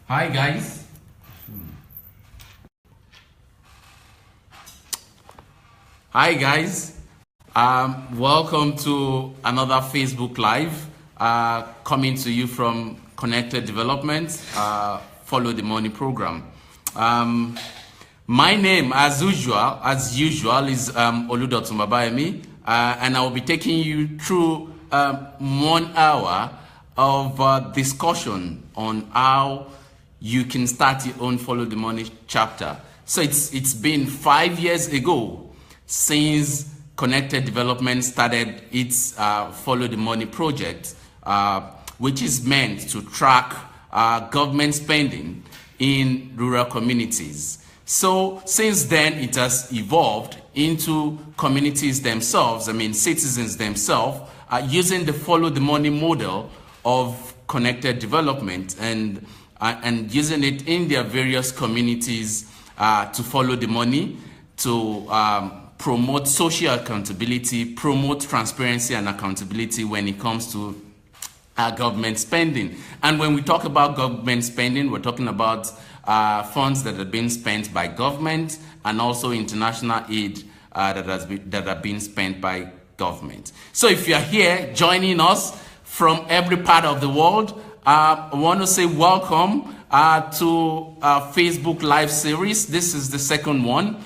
Hi guys. Hi guys. Welcome to another Facebook Live coming to you from Connected Development, Follow the Money program. My name, as usual, is Oludotun Babayemi, and I will be taking you through 1 hour of discussion on how you can start your own Follow the Money chapter. So it's been 5 years ago since Connected Development started its Follow the Money project, which is meant to track government spending in rural communities. So since then, it has evolved into communities themselves, citizens themselves, using the Follow the Money model of Connected Development and using it in their various communities to follow the money, to promote social accountability, promote transparency and accountability when it comes to government spending. And when we talk about government spending, we're talking about funds that are being spent by government and also international aid that are being spent by government. So if you're here joining us from every part of the world, I want to say welcome to our Facebook Live series. This is the second one.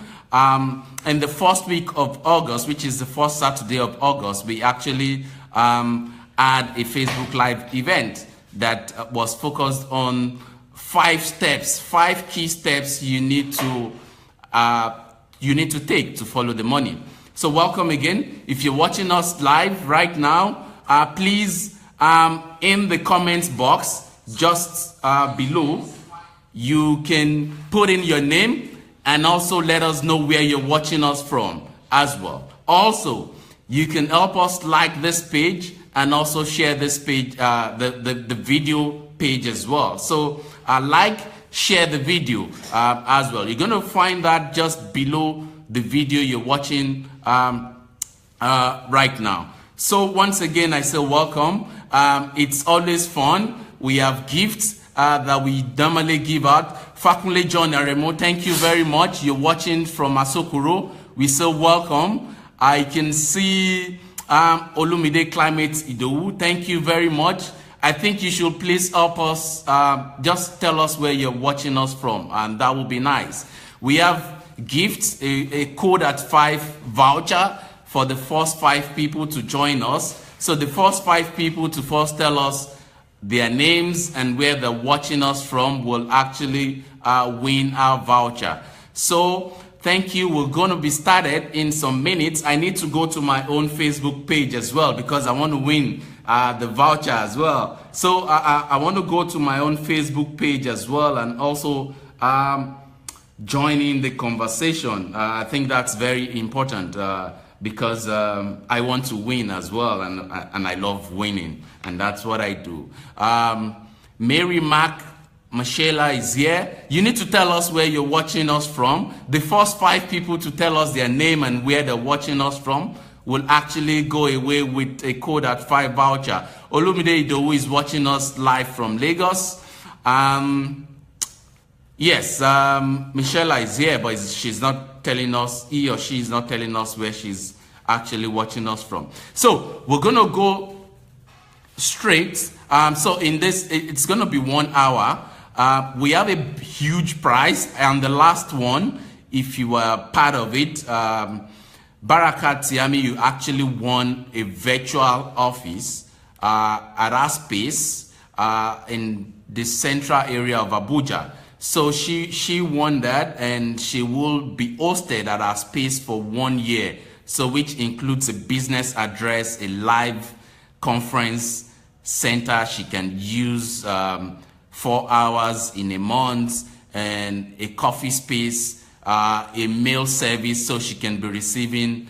In the first week of August, which is the first Saturday of August, we actually had a Facebook Live event that was focused on 5 key steps you need to take to follow the money. So welcome again. If you're watching us live right now, please in the comments box just below, you can put in your name and also let us know where you're watching us from as well. Also, you can help us like this page and also share this page, the video page as well. So share the video as well. You're going to find that just below the video you're watching right now. So once again, I say welcome. It's always fun. We have gifts that we normally give out. Fakunle John Aremo, thank you very much. You're watching from Asokoro. We say welcome. I can see Olumide Climate Idowu. Thank you very much. I think you should please help us. Just tell us where you're watching us from, and that would be nice. We have gifts, a code at 5 voucher for the first 5 people to join us. So the first 5 people to first tell us their names and where they're watching us from will actually win our voucher. So thank you. We're going to be started in some minutes. I need to go to my own Facebook page as well because I want to win the voucher as well. So I want to go to my own Facebook page as well and also join in the conversation. I think that's very important because I want to win as well, and I love winning, and that's what I do. Mary Mac Michelle is here. You need to tell us where you're watching us from. The first 5 people to tell us their name and where they're watching us from will actually go away with a code at 5 voucher. Olumide Idowu is watching us live from Lagos. Yes, Michelle is here, but she's not telling us, he or she is not telling us where she's actually watching us from. So we're going to go straight. So in this, it's going to be 1 hour. We have a huge prize, and the last one, if you were part of it, Barakat Tiami, you actually won a virtual office at our space in the central area of Abuja. So she won that, and she will be hosted at our space for 1 year. So which includes a business address, a live conference center she can use 4 hours in a month, and a coffee space, a mail service so she can be receiving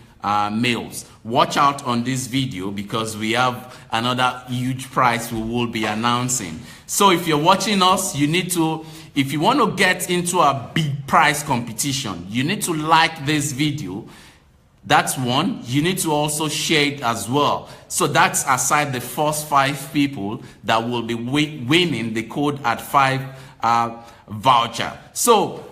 mails. Watch out on this video because we have another huge prize we will be announcing. So if you're watching us, you need to, if you want to get into a big prize competition, you need to like this video, That's one. You need to also share it as well. So that's aside the first 5 people that will be winning the Code at 5 voucher. So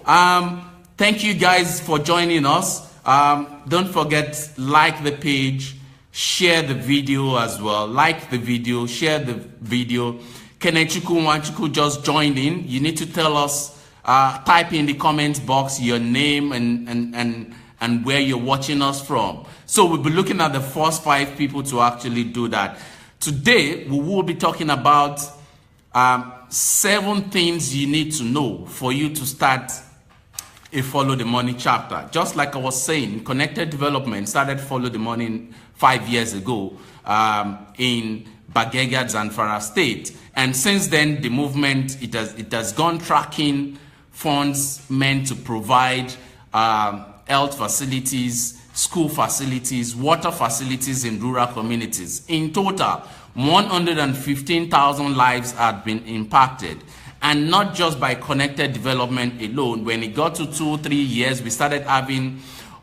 thank you guys for joining us. Don't forget, like the page, share the video as well. Like the video, share the video. Kenechukwu Wanchukwu just joined in. You need to tell us, type in the comment box your name and where you're watching us from. So we'll be looking at the first 5 people to actually do that. Today, we will be talking about 7 things you need to know for you to start a Follow the Money chapter. Just like I was saying, Connected Development started Follow the Money 5 years ago in Bagega, Zamfara State. And since then, the movement, it has gone tracking funds meant to provide health facilities, school facilities, water facilities in rural communities. In total, 115,000 lives have been impacted. And not just by Connected Development alone. When it got to 2-3 years, we started having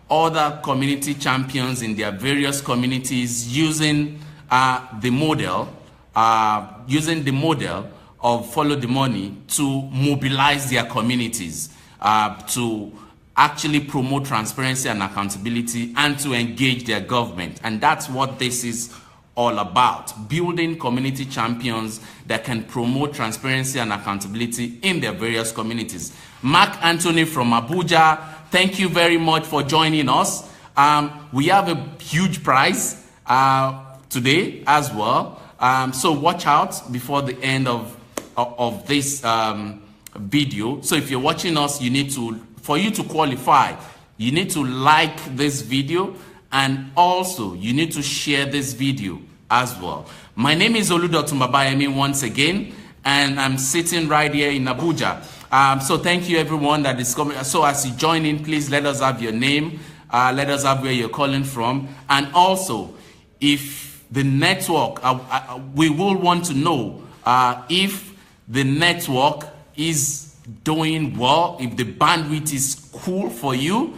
other community champions in their various communities using the model of Follow the Money to mobilize their communities, to actually promote transparency and accountability, and to engage their government. And that's what this is all about, building community champions that can promote transparency and accountability in their various communities. Mark Anthony from Abuja, thank you very much for joining us. We have a huge prize today as well. So watch out before the end of this video. So if you're watching us, you need to, for you to qualify, you need to like this video, and also you need to share this video as well. My name is Oludotum Babayemi once again, and I'm sitting right here in Abuja. So thank you everyone that is coming. So as you join in, please let us have your name, let us have where you're calling from, and also if the network, we will want to know if the network is doing well, if the bandwidth is cool for you.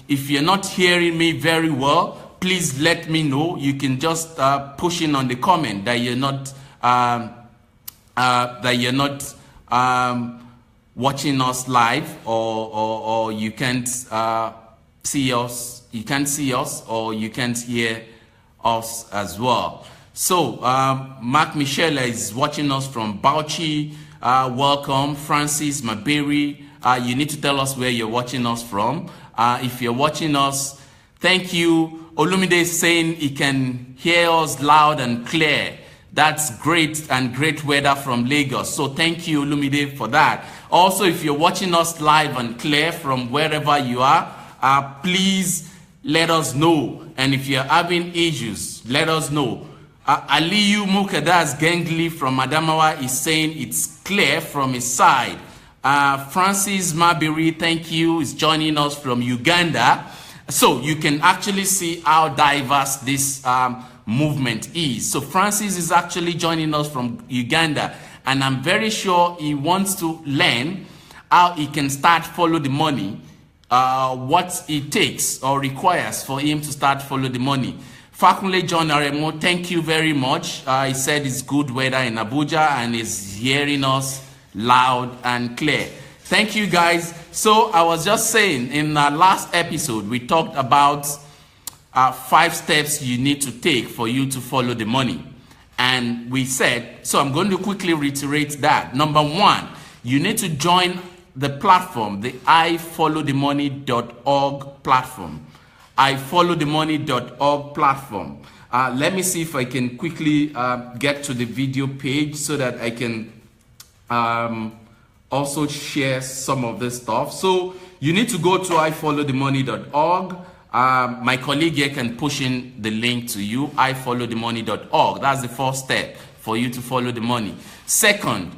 If you're not hearing me very well, please let me know. You can just push in on the comment that you're not watching us live, or you can't see us. You can't see us, or you can't hear us as well. So Mark Michelle is watching us from Bauchi. Welcome. Francis Maberi, you need to tell us where you're watching us from. If you're watching us, thank you. Olumide is saying he can hear us loud and clear. That's great, and great weather from Lagos. So thank you, Olumide, for that. Also, if you're watching us live and clear from wherever you are, please let us know. And if you're having issues, let us know. Aliyu Mukadas Gengli from Adamawa is saying it's clear from his side. Francis Mabiri, thank you, is joining us from Uganda. So you can actually see how diverse this movement is. So Francis is actually joining us from Uganda, and I'm very sure he wants to learn how he can start Follow the Money, what it takes or requires for him to start Follow the Money. Fakunle John Aremo, thank you very much. He said it's good weather in Abuja and is hearing us loud and clear. Thank you guys. So I was just saying, in our last episode, we talked about 5 steps you need to take for you to follow the money. And we said, so I'm going to quickly reiterate that. Number 1, you need to join the platform, the ifollowthemoney.org platform. ifollowthemoney.org platform. Let me see if I can quickly get to the video page so that I can also share some of this stuff. So you need to go to ifollowthemoney.org. My colleague here can push in the link to you, ifollowthemoney.org. That's the first step for you to follow the money. Second,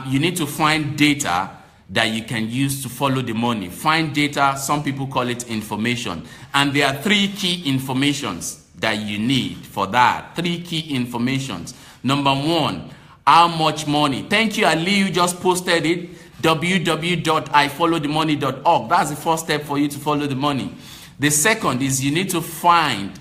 you need to find data that you can use to follow the money. Find data, some people call it information. And there are 3 key informations that you need for that. 3 key informations. Number 1, how much money? Thank you, Ali, you just posted it. www.ifollowthemoney.org. That's the first step for you to follow the money. The second is you need to find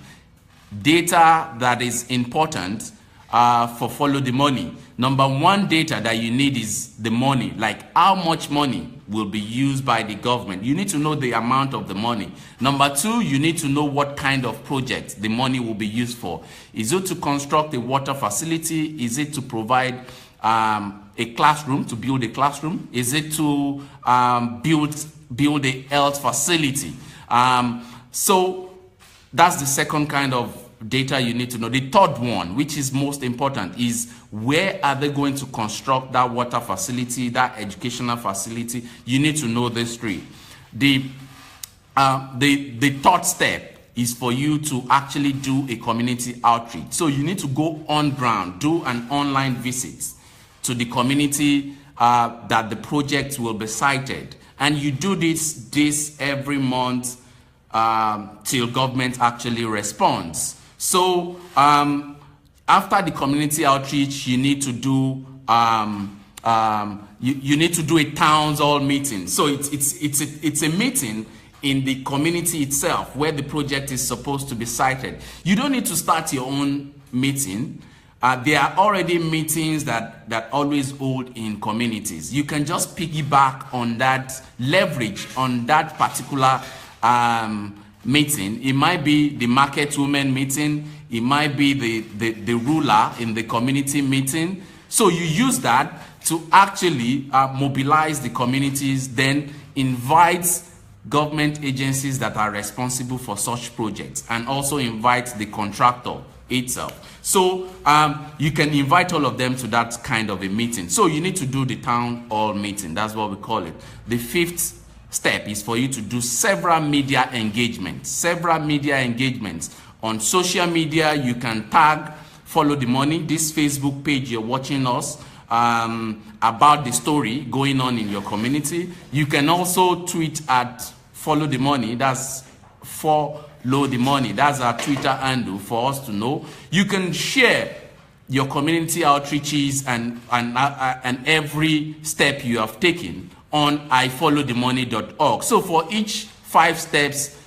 data that is important for Follow the Money. Number one data that you need is the money, like how much money will be used by the government. You need to know the amount of the money. Number two, you need to know what kind of project the money will be used for. Is it to construct a water facility? Is it to provide a classroom, to build a classroom? Is it to build a health facility? So that's the second kind of data you need to know. The third one, which is most important, is where are they going to construct that water facility, that educational facility? You need to know these three. The third step is for you to actually do a community outreach. So you need to go on ground, do an online visit to the community that the project will be sited. And you do this every month till government actually responds. So after the community outreach, you need to do you need to do a town hall meeting. So it's a meeting in the community itself where the project is supposed to be sited. You don't need to start your own meeting. There are already meetings that always hold in communities. You can just piggyback on that, leverage on that particular meeting. It might be the market women meeting. It might be the ruler in the community meeting. So you use that to actually mobilize the communities, then invite government agencies that are responsible for such projects, and also invite the contractor itself. So you can invite all of them to that kind of a meeting. So you need to do the town hall meeting. That's what we call it. The fifth step is for you to do several media engagements. On social media. You can tag Follow the Money, this Facebook page you're watching us, about the story going on in your community. You can also tweet at Follow the Money. That's Follow the Money. That's our Twitter handle for us to know. You can share your community outreaches and every step you have taken on ifollowthemoney.org. So for each 5 steps,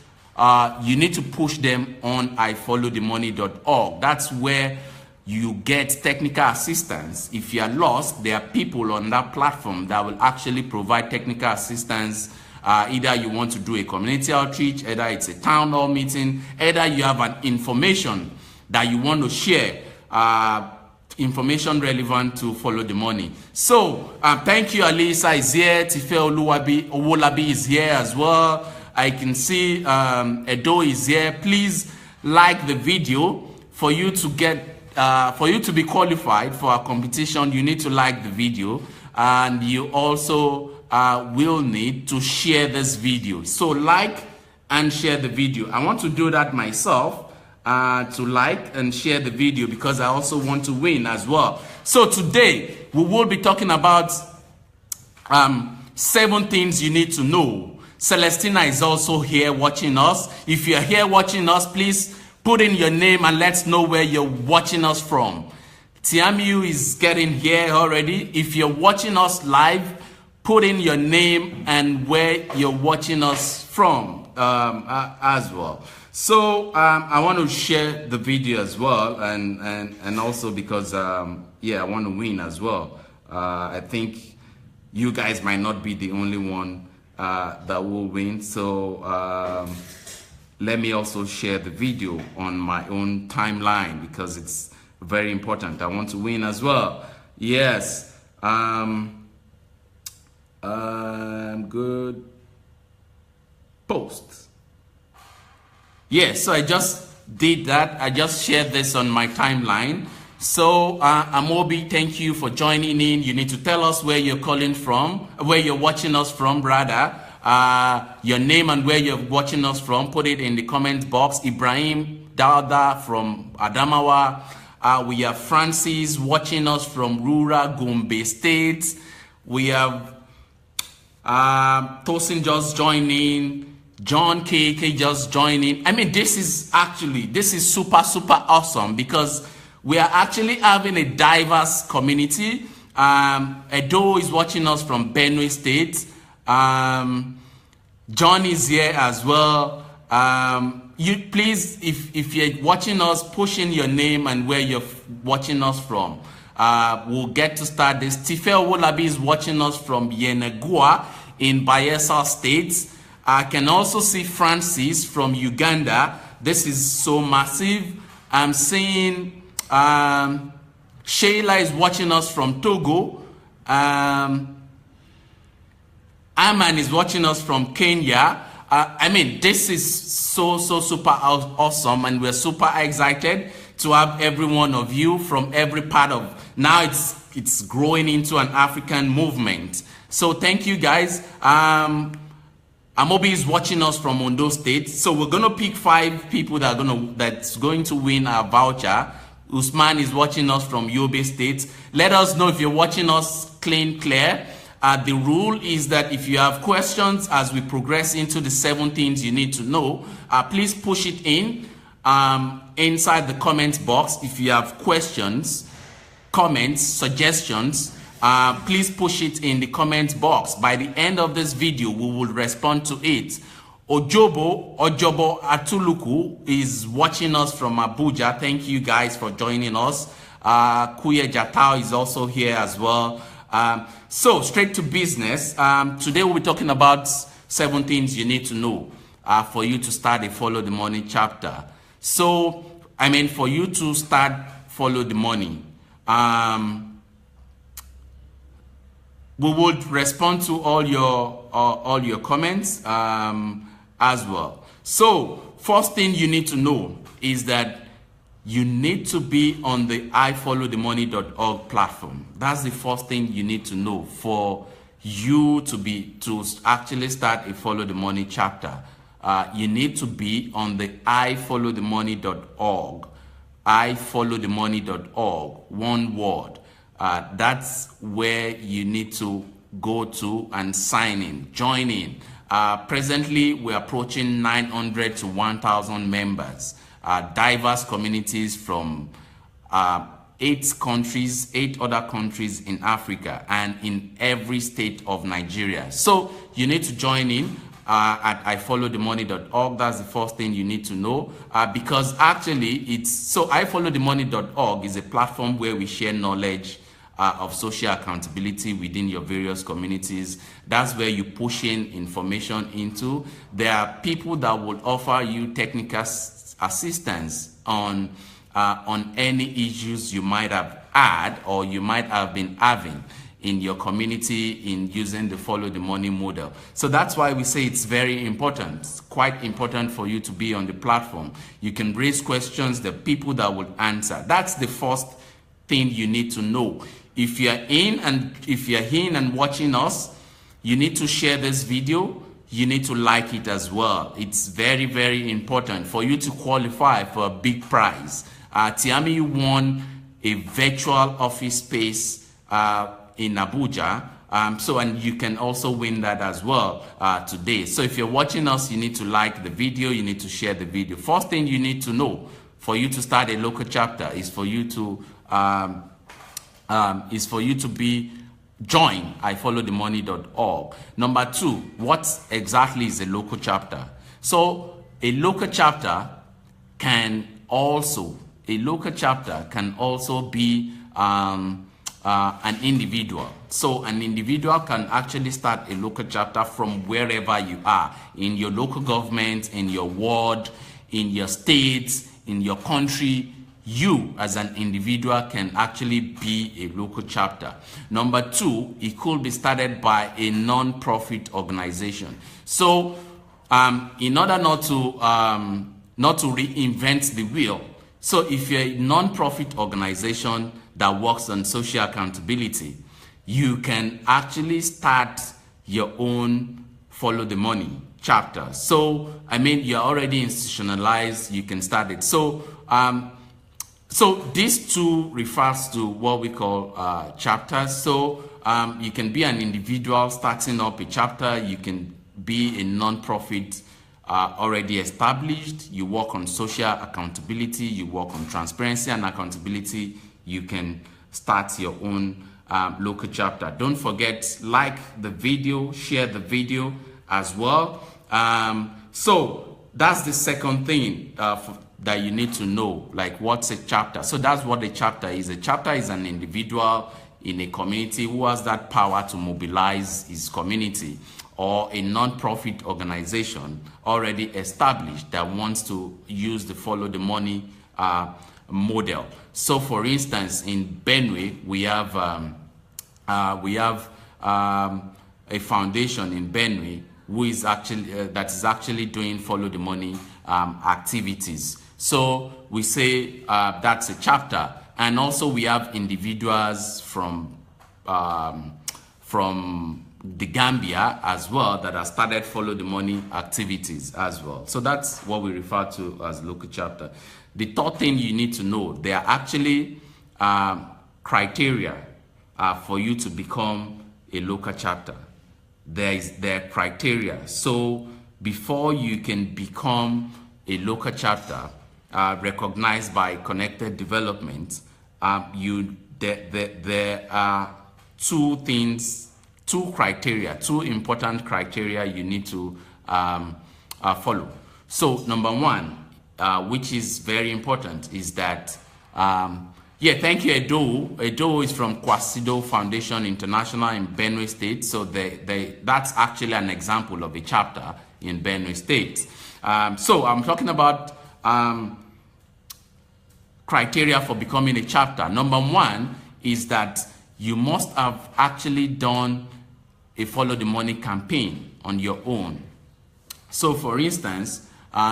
you need to push them on ifollowthemoney.org. That's where you get technical assistance. If you are lost, there are people on that platform that will actually provide technical assistance. Either you want to do a community outreach, either it's a town hall meeting, either you have an information that you want to share, information relevant to Follow the Money. So thank you. Alisa is here. Tife Owolabi is here as well. I can see Edo is here. Please like the video. For you to get for you to be qualified for our competition, you need to like the video, and you also will need to share this video. So like and share the video. I want to do that myself, to like and share the video, because I also want to win as well. So today we will be talking about 7 things you need to know. Celestina is also here watching us. If you're here watching us, please put in your name and let's know where you're watching us from. Tiamiu is getting here already. If you're watching us live, put in your name and where you're watching us from as well. So I want to share the video as well, and also because yeah, I want to win as well. I think you guys might not be the only one that will win. So let me also share the video on my own timeline, because it's very important. I want to win as well. Yes. Good. Post. Yes, so I just did that. I just shared this on my timeline. So Amobi, thank you for joining in. You need to tell us where you're calling from, where you're watching us from, rather. Your name and where you're watching us from. Put it in the comment box. Ibrahim Dauda from Adamawa. We have Francis watching us from Rura, Gombe State. We have Tosin just joining. John KK just joining. I mean, this is super awesome, because we are actually having a diverse community. Edo is watching us from Benue State. John is here as well. You please, if you're watching us, push in your name and where you're watching us from. We'll get to start this. Tife Owolabi is watching us from Yenagua in Bayelsa State. I can also see Francis from Uganda. This is so massive. I'm seeing Sheila is watching us from Togo. Aman is watching us from Kenya. I mean, this is so super awesome, and we're super excited to have every one of you from every part of. Now it's growing into an African movement. So thank you guys. Amobi is watching us from Ondo State. So we're gonna pick 5 people that's going to win our voucher. Usman is watching us from Yobe State. Let us know if you're watching us clear. The rule is that if you have questions as we progress into the 7 things you need to know, please push it in inside the comments box. If you have questions, comments, suggestions, please push it in the comments box. By the end of this video, we will respond to it. Ojobo Atuluku is watching us from Abuja. Thank you guys for joining us. Kuye Jatao is also here as well. So straight to business. Today we'll be talking about 7 things you need to know for you to start a Follow the Money chapter. So, I mean, for you to start Follow the Money, we would respond to all your comments as well. So, first thing you need to know is that you need to be on the ifollowthemoney.org platform. That's the first thing you need to know for you to actually start a Follow the Money chapter. You need to be on the ifollowthemoney.org. ifollowthemoney.org, one word. That's where you need to go to and sign in, join in. Presently, we're approaching 900 to 1,000 members. Diverse communities from 8 other countries in Africa and in every state of Nigeria. So you need to join in at ifollowthemoney.org. That's the first thing you need to know, because actually ifollowthemoney.org is a platform where we share knowledge of social accountability within your various communities. That's where you push in information into. There are people that will offer you technical assistance on any issues you might have had or you might have been having in your community in using the Follow the Money model. So that's why we say it's very important. It's quite important for you to be on the platform. You can raise questions, the people that will answer. That's the first thing you need to know. If you're in and watching us, you need to share this video. You need to like it as well. It's very, very important for you to qualify for a big prize. Tiami won a virtual office space in Abuja. And you can also win that as well today. So if you're watching us, you need to like the video. You need to share the video. First thing you need to know for you to start a local chapter is for you to join ifollowthemoney.org. Number 2, what exactly is a local chapter? So a local chapter can also be an individual. So an individual can actually start a local chapter from wherever you are, in your local government, in your ward, in your state, in your country. You as an individual can actually be a local chapter. Number 2, it could be started by a non-profit organization. So in order not to reinvent the wheel, so if you're a non-profit organization that works on social accountability, you can actually start your own Follow the Money chapter. So I mean, you're already institutionalized, you can start it. So these 2 refers to what we call chapters. So you can be an individual starting up a chapter. You can be a non-profit already established. You work on social accountability. You work on transparency and accountability. You can start your own local chapter. Don't forget, like the video, share the video as well. So that's the second thing that you need to know, like what's a chapter. So that's what a chapter is. A chapter is an individual in a community who has that power to mobilize his community, or a non-profit organization already established that wants to use the follow the money model. So for instance, in Benue, we have a foundation in Benue who is actually that is actually doing follow the money activities. So we say that's a chapter. And also we have individuals from the Gambia as well that have started follow the money activities as well. So that's what we refer to as local chapter. The third thing you need to know, there are actually criteria for you to become a local chapter. There are criteria. So before you can become a local chapter recognized by Connected Development, there are two important criteria you need to follow. So number one, which is very important, is that thank you, Edo. Edo is from Kwasido Foundation International in Benue State. So that's actually an example of a chapter in Benue State. So I'm talking about criteria for becoming a chapter. Number one is that you must have actually done a follow the money campaign on your own. So for instance,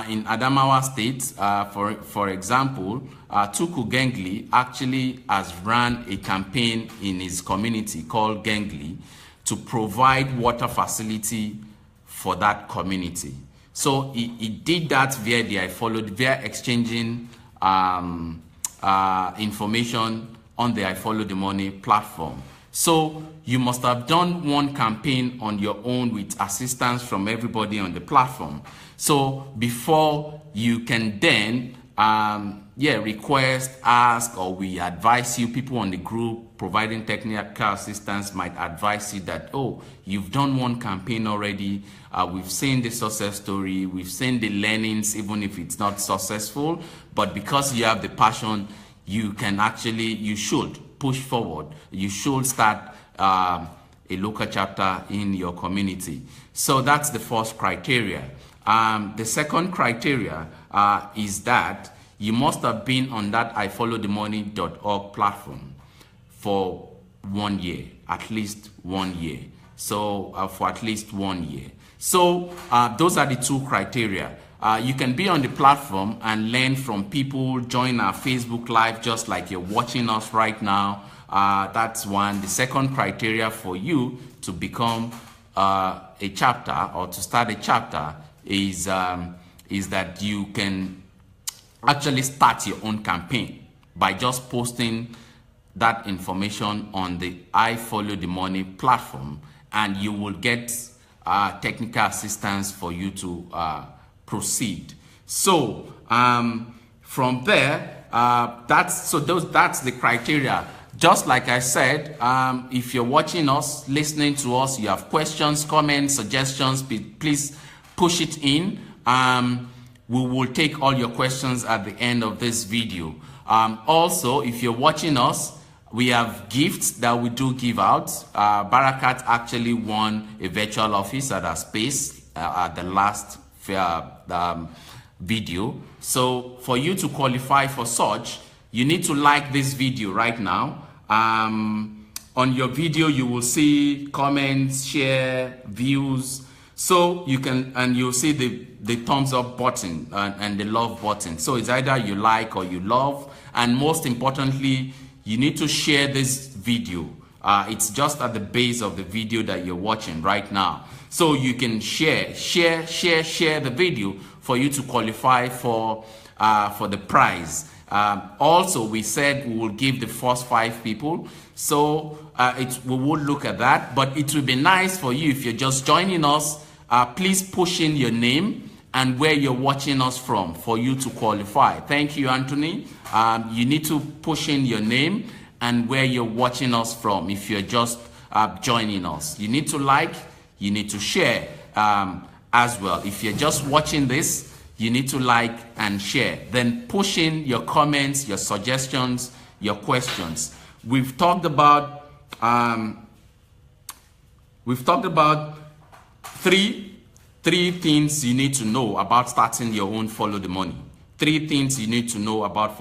in Adamawa State, for example, Tuku Gengli actually has run a campaign in his community called Gengli to provide water facility for that community. So he did that via exchanging information on the I Follow the Money platform. So you must have done one campaign on your own with assistance from everybody on the platform. So before you can then request, ask, or we advise you, people on the group providing technical assistance might advise you that, oh, you've done one campaign already, we've seen the success story, we've seen the learnings, even if it's not successful, but because you have the passion, you should push forward. You should start a local chapter in your community. So that's the first criteria. The second criteria is that you must have been on that ifollowthemoney.org platform for 1 year, at least 1 year. So for at least 1 year. So those are the two criteria. You can be on the platform and learn from people, join our Facebook Live just like you're watching us right now. That's one. The second criteria for you to become a chapter or to start a chapter is that you can actually start your own campaign by just posting that information on the I Follow the Money platform, and you will get technical assistance for you to proceed. So from there, that's the criteria. Just like I said, if you're watching us, listening to us, you have questions, comments, suggestions, please push it in. We will take all your questions at the end of this video. Also, if you're watching us, we have gifts that we do give out. Barakat actually won a virtual office at our space at the last video. So for you to qualify for such, you need to like this video right now. On your video, you will see comments, share, views. So you can, and you'll see the thumbs up button and the love button. So it's either you like or you love. And most importantly, you need to share this video. It's just at the base of the video that you're watching right now. So you can share the video for you to qualify for the prize. Also, we said we will give the first 5 people. So we will look at that. But it will be nice for you if you're just joining us. Please push in your name and where you're watching us from for you to qualify. Thank you, Anthony. You need to push in your name and where you're watching us from if you're just joining us. You need to like, you need to share as well. If you're just watching this, you need to like and share. Then push in your comments, your suggestions, your questions. We've talked about three things you need to know about starting your own Follow the Money. 3 things you need to know about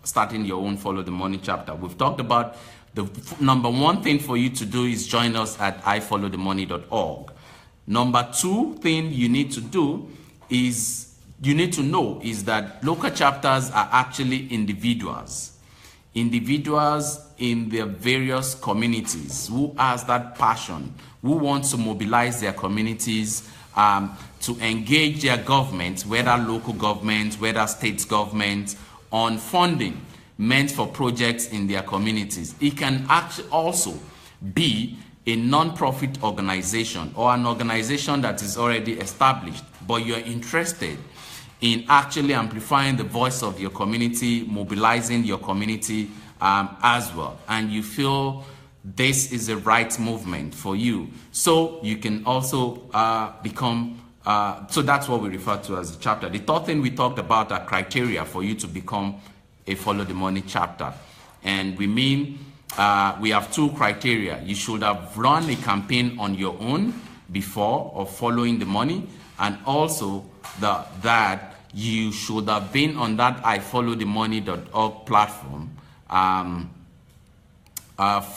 starting your own Follow the Money chapter. We've talked about the number 1 thing for you to do is join us at ifollowthemoney.org. Number 2 thing you need to do is you need to know is that local chapters are actually individuals in their various communities who has that passion, who wants to mobilize their communities to engage their government, whether local government, whether state government, on funding meant for projects in their communities. It can actually also be a non-profit organization or an organization that is already established, but you're interested in actually amplifying the voice of your community, mobilizing your community as well, and you feel this is the right movement for you. So you can also become, so that's what we refer to as a chapter. The 3rd thing we talked about are criteria for you to become a Follow the Money chapter. And we mean, we have 2 criteria. You should have run a campaign on your own before of following the money, and also that you should have been on that ifollowthemoney.org platform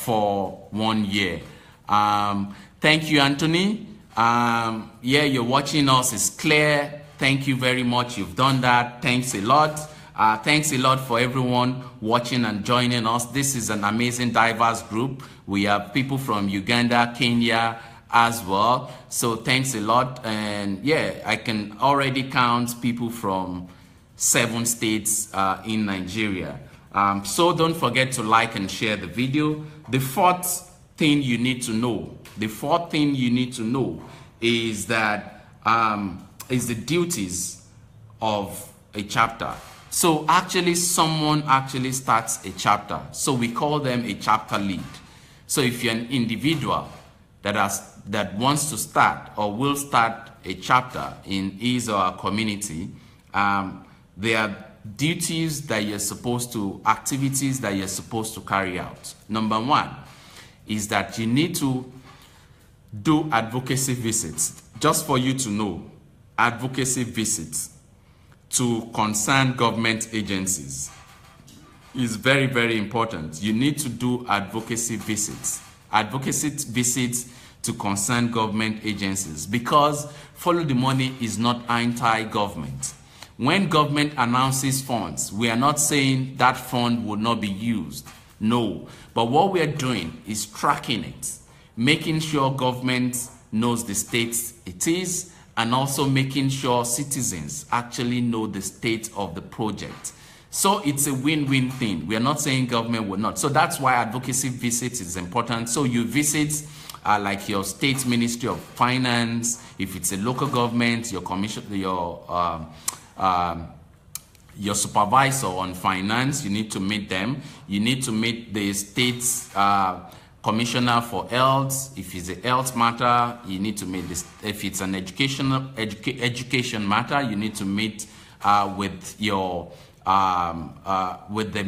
for 1 year. Thank you, Anthony. Yeah, you're watching us. It's clear. Thank you very much. You've done that. Thanks a lot. Thanks a lot for everyone watching and joining us. This is an amazing, diverse group. We have people from Uganda, Kenya as well. So thanks a lot. And yeah, I can already count people from 7 states in Nigeria. So don't forget to like and share the video. The 4th thing you need to know, is that is the duties of a chapter. So actually someone actually starts a chapter. So we call them a chapter lead. So if you're an individual that wants to start or will start a chapter in his or her community, there are duties that you're supposed to, activities that you're supposed to carry out. Number 1 is that you need to do advocacy visits. Just for you to know, advocacy visits to concerned government agencies is very, very important. You need to do advocacy visits. Advocacy visits to concerned government agencies, because Follow the Money is not anti-government. When government announces funds, we are not saying that fund will not be used. No. But what we are doing is tracking it, making sure government knows the state it is, and also making sure citizens actually know the state of the project. So it's a win-win thing. We are not saying government will not. So that's why advocacy visits is important. So you visit like your state Ministry of Finance, if it's a local government, your commission, your supervisor on finance, you need to meet them. You need to meet the state's commissioner for health. If it's a health matter, you need to meet this. If it's an education matter, you need to meet with your with the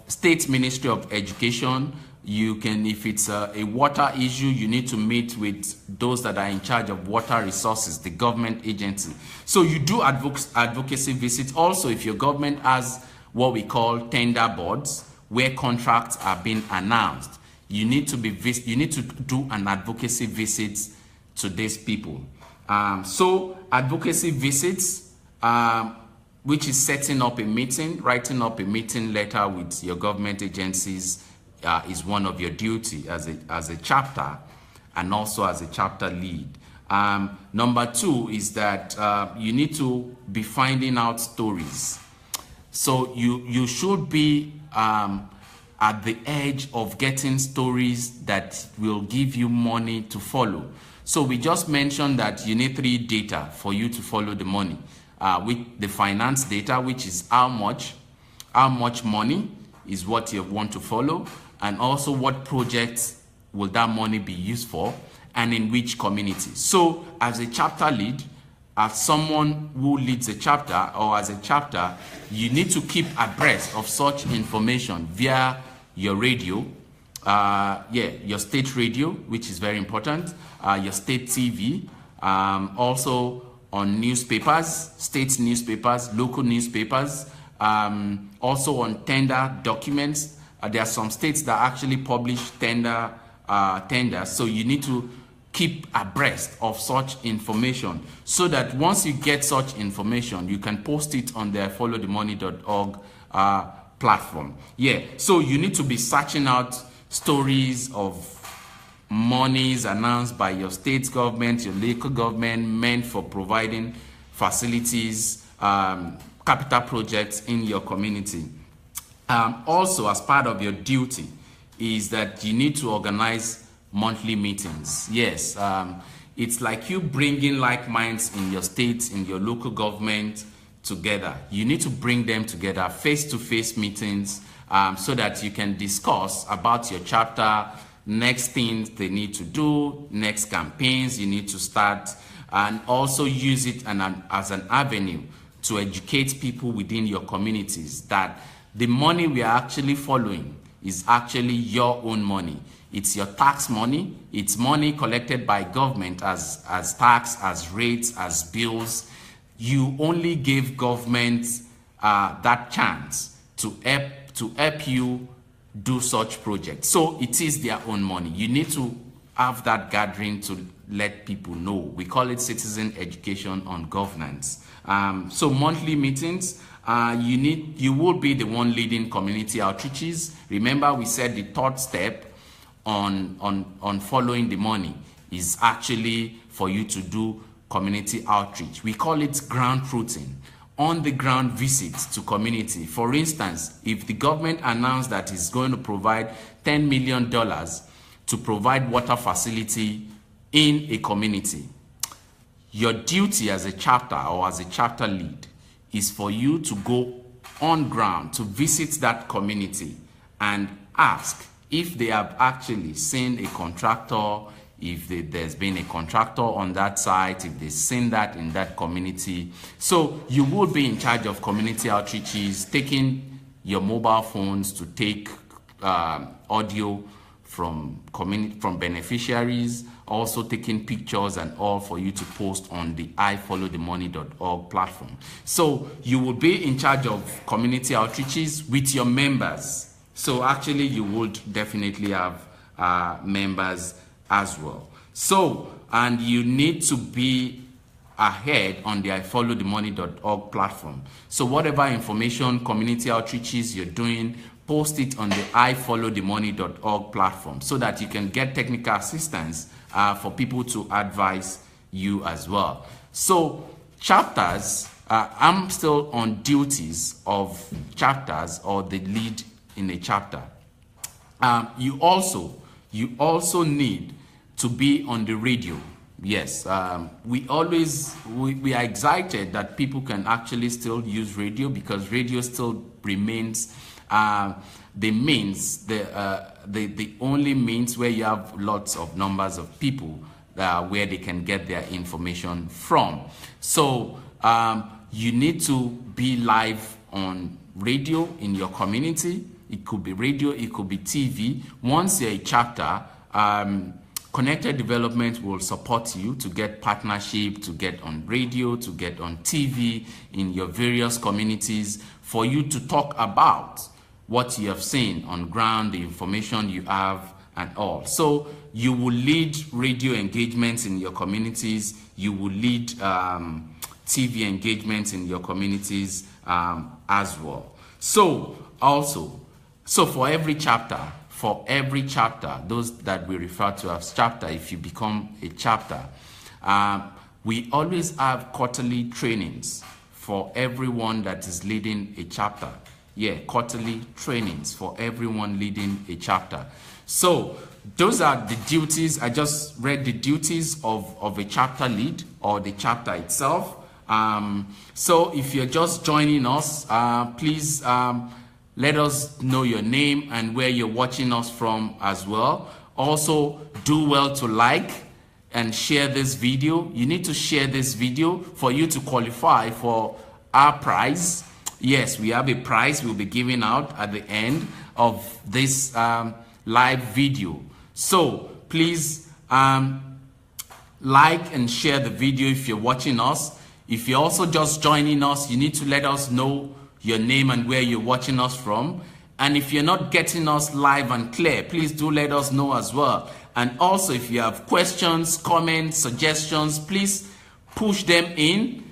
State Ministry of Education. You can, if it's a water issue, you need to meet with those that are in charge of water resources, the government agency. So you do advocacy visits. Also, if your government has what we call tender boards, where contracts are being announced, you need to do an advocacy visit to these people. So advocacy visits, which is setting up a meeting, writing up a meeting letter with your government agencies, is one of your duty as a chapter, and also as a chapter lead. Number 2 is that you need to be finding out stories. So you should be at the edge of getting stories that will give you money to follow. So we just mentioned that you need 3 data for you to follow the money. With the finance data, which is how much money is what you want to follow, and also what projects will that money be used for, and in which community. So as a chapter lead, as someone who leads a chapter or as a chapter, you need to keep abreast of such information via your radio, your state radio, which is very important, your state TV, also on newspapers, state newspapers, local newspapers, also on tender documents. There are some states that actually publish tenders, so you need to keep abreast of such information so that once you get such information, you can post it on the ifollowthemoney.org platform. So you need to be searching out stories of monies announced by your state government, your local government, meant for providing facilities, capital projects in your community. Also, as part of your duty is that you need to organize monthly meetings. It's like you bringing like minds in your state, in your local government together. You need to bring them together, face-to-face meetings, so that you can discuss about your chapter, next things they need to do, next campaigns you need to start, and also use it as an avenue to educate people within your communities that the money we are actually following is actually your own money. It's your tax money. It's money collected by government as tax, as rates, as bills. You only give government that chance to help you do such projects. So it is their own money. You need to have that gathering to let people know. We call it citizen education on governance. So monthly meetings. You will be the one leading community outreaches. Remember, we said the third step on following the money is actually for you to do community outreach. We call it ground truthing, on the ground visits to community. For instance, if the government announced that it's going to provide $10 million to provide water facility in a community, your duty as a chapter or as a chapter lead is for you to go on ground to visit that community and ask if they have actually seen a contractor, if there's been a contractor on that site, if they've seen that in that community. So you will be in charge of community outreaches, taking your mobile phones to take audio from beneficiaries, also taking pictures and all for you to post on the ifollowthemoney.org platform. So you will be in charge of community outreaches with your members. So actually you would definitely have members as well. So, and you need to be ahead on the ifollowthemoney.org platform. So whatever information, community outreaches you're doing, post it on the ifollowthemoney.org platform so that you can get technical assistance for people to advise you as well. So chapters, I'm still on duties of chapters or the lead in a chapter. You also need to be on the radio. Yes, we are excited that people can actually still use radio, because radio still remains the means, the only means where you have lots of numbers of people where they can get their information from. So you need to be live on radio in your community. It could be radio, it could be TV. Once you're a chapter, Connected Development will support you to get partnership, to get on radio, to get on TV in your various communities, for you to talk about what you have seen on ground, the information you have and all. So you will lead radio engagements in your communities, you will lead TV engagements in your communities as well. So for every chapter, those that we refer to as chapter, if you become a chapter, we always have quarterly trainings for everyone that is leading a chapter. Quarterly trainings for everyone leading a chapter. So those are the duties. I just read the duties of a chapter lead or the chapter itself. So if you're just joining us, please let us know your name and where you're watching us from as well. Also, do well to like and share this video. You need to share this video for you to qualify for our prize. Yes, we have a prize we'll be giving out at the end of this live video. So please like and share the video if you're watching us. If you're also just joining us, you need to let us know your name and where you're watching us from. And if you're not getting us live and clear, please do let us know as well. And also, if you have questions, comments, suggestions, please push them in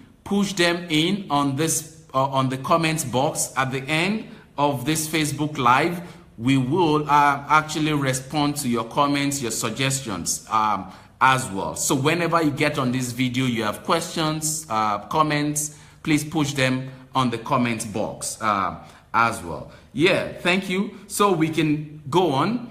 on this on the comments box at the end of this Facebook Live. We will actually respond to your comments, your suggestions as well. So whenever you get on this video, you have questions, comments, please push them on the comments box as well. Yeah, thank you. So we can go on.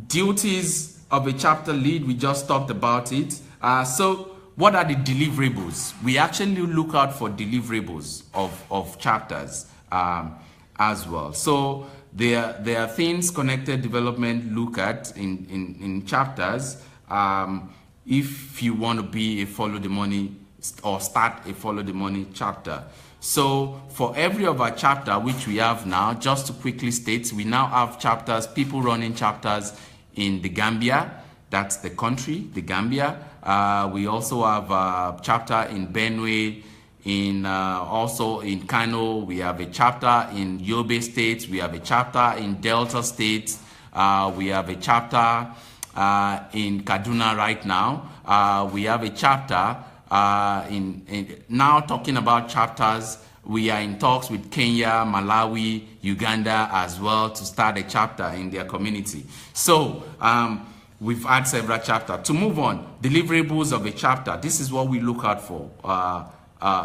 Duties of a chapter lead, we just talked about it. So what are the deliverables? We actually look out for deliverables of chapters as well. So there are things connected development look at in chapters. If you want to be a follow the money or start a follow the money chapter. So for every of our chapter, which we have now, just to quickly state, we now have chapters, people running chapters in the Gambia. That's the country, the Gambia. We also have a chapter in Benue, also in Kano. We have a chapter in Yobe State. We have a chapter in Delta State. We have a chapter in Kaduna right now. We have a chapter now talking about chapters. We are in talks with Kenya, Malawi, Uganda as well to start a chapter in their community. So we've had several chapters. To move on, deliverables of a chapter. This is what we look out for.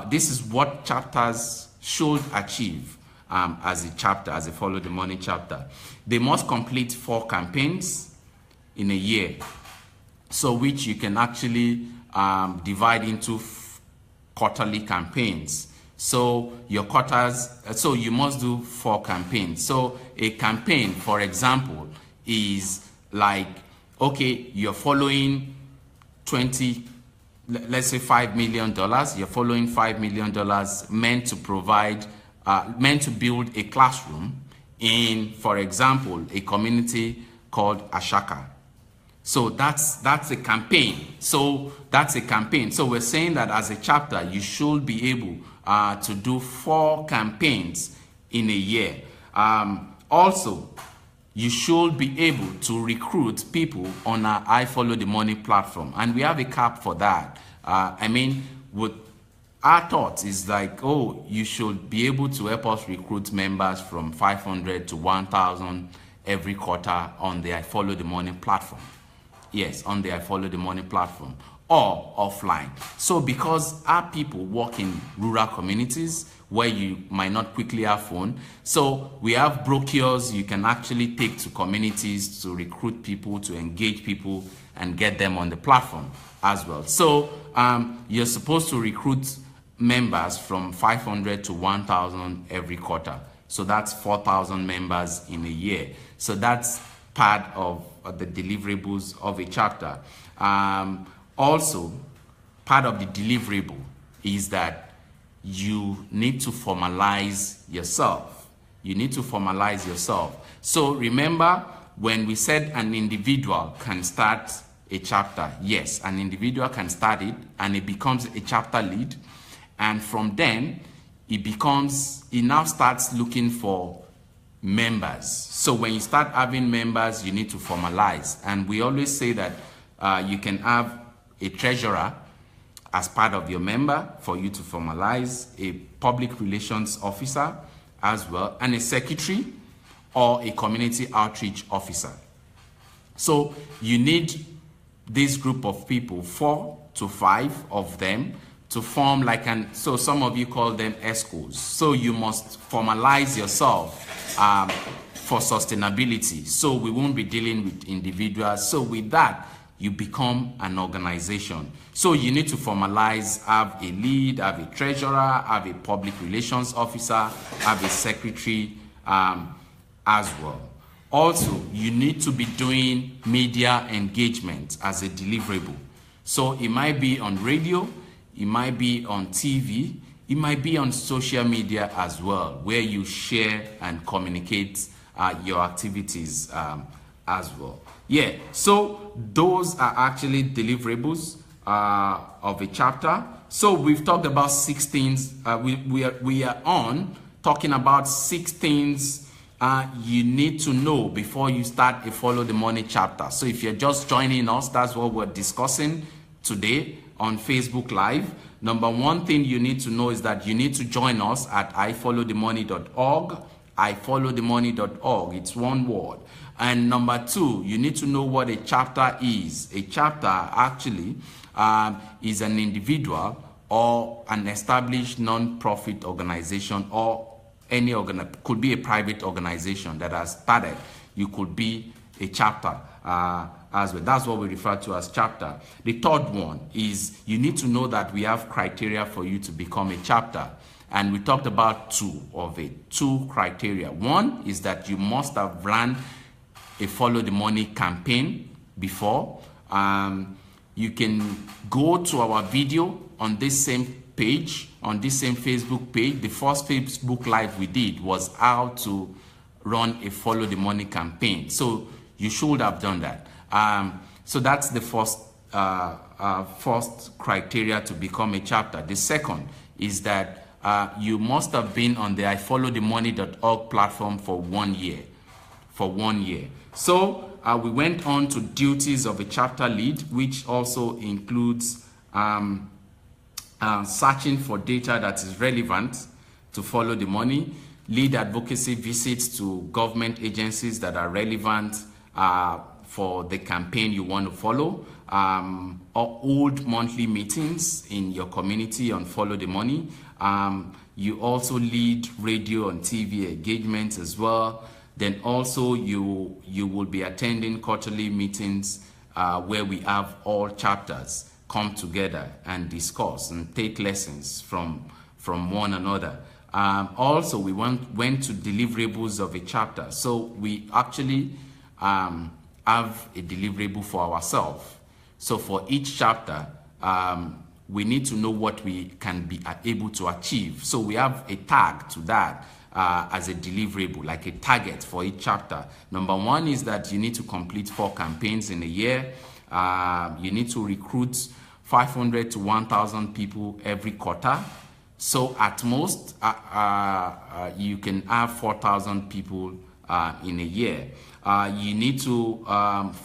This is what chapters should achieve as a chapter, as a follow the money chapter. They must complete 4 campaigns in a year, so which you can actually divide into quarterly campaigns. So your quarters, so you must do 4 campaigns. So a campaign, for example, is like, okay, you're following let's say $5 million. You're following $5 million meant to provide, meant to build a classroom in, for example, a community called Ashaka. So that's a campaign. So that's a campaign. So we're saying that as a chapter, you should be able to do 4 campaigns in a year. Also, you should be able to recruit people on our I Follow the Money platform. And we have a cap for that. I mean, what our thought is like, oh, you should be able to help us recruit members from 500 to 1,000 every quarter on the I Follow the Money platform. Yes, on the I Follow the Money platform or offline. So because our people work in rural communities where you might not quickly have phone, so we have brochures you can actually take to communities to recruit people, to engage people and get them on the platform as well. So you're supposed to recruit members from 500 to 1,000 every quarter. So that's 4,000 members in a year. So that's part of the deliverables of a chapter. Also, part of the deliverable is that you need to formalize yourself. You need to formalize yourself. So remember, when we said an individual can start a chapter, yes, an individual can start it and it becomes a chapter lead. And from then, it now starts looking for members. So when you start having members, you need to formalize. And we always say that you can have a treasurer as part of your member for you to formalize, a public relations officer as well, and a secretary or a community outreach officer. So you need this group of people, 4 to 5 of them, to form like so some of you call them ESCOs. So you must formalize yourself for sustainability. So we won't be dealing with individuals. So with that, you become an organization. So you need to formalize, have a lead, have a treasurer, have a public relations officer, have a secretary as well. Also, you need to be doing media engagement as a deliverable. So it might be on radio, it might be on TV, it might be on social media as well, where you share and communicate your activities as well. Yeah, so those are actually deliverables of a chapter. So we've talked about 6 things. We are on talking about 6 things you need to know before you start a Follow the Money chapter. So if you're just joining us, that's what we're discussing today on Facebook Live. Number 1 thing you need to know is that you need to join us at ifollowthemoney.org. ifollowthemoney.org. It's one word. And number 2, you need to know what a chapter is. A chapter actually is an individual or an established non-profit organization, or any could be a private organization that has started. You could be a chapter as well. That's what we refer to as chapter. The third one is you need to know that we have criteria for you to become a chapter. And we talked about 2 of it, 2 criteria. 1 is that you must have run a Follow the Money campaign before. You can go to our video on this same page, on this same Facebook page. The first Facebook Live we did was how to run a Follow the Money campaign. So you should have done that. So that's the first criteria to become a chapter. The second is that you must have been on the ifollowthemoney.org platform for 1 year. So we went on to duties of a chapter lead, which also includes searching for data that is relevant to Follow the Money, lead advocacy visits to government agencies that are relevant for the campaign you want to follow, or hold monthly meetings in your community on Follow the Money. You also lead radio and TV engagements as well. Then also you will be attending quarterly meetings where we have all chapters come together and discuss and take lessons from one another. Also, we went to deliverables of a chapter. So we actually have a deliverable for ourselves. So for each chapter, we need to know what we can be able to achieve. So we have a tag to that as a deliverable, like a target for each chapter. Number 1 is that you need to complete 4 campaigns in a year. You need to recruit 500 to 1,000 people every quarter. So at most, you can have 4,000 people in a year. You need to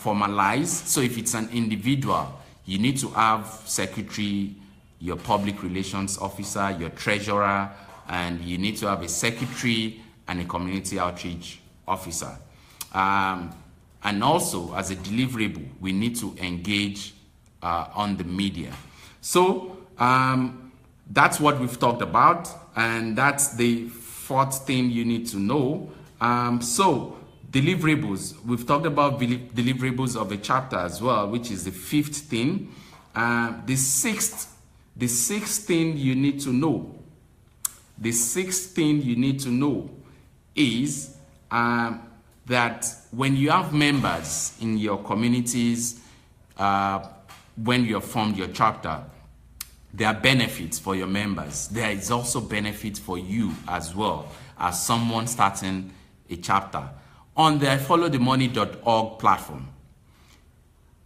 formalize. So if it's an individual, you need to have secretary, your public relations officer, your treasurer, and you need to have a secretary and a community outreach officer. And also, as a deliverable, we need to engage on the media. So that's what we've talked about, and that's the 4th thing you need to know. So deliverables, we've talked about deliverables of a chapter as well, which is the 5th thing. The sixth thing you need to know. The 6th thing you need to know is that when you have members in your communities, when you have formed your chapter, there are benefits for your members. There is also benefits for you as well as someone starting a chapter. On the ifollowthemoney.org platform,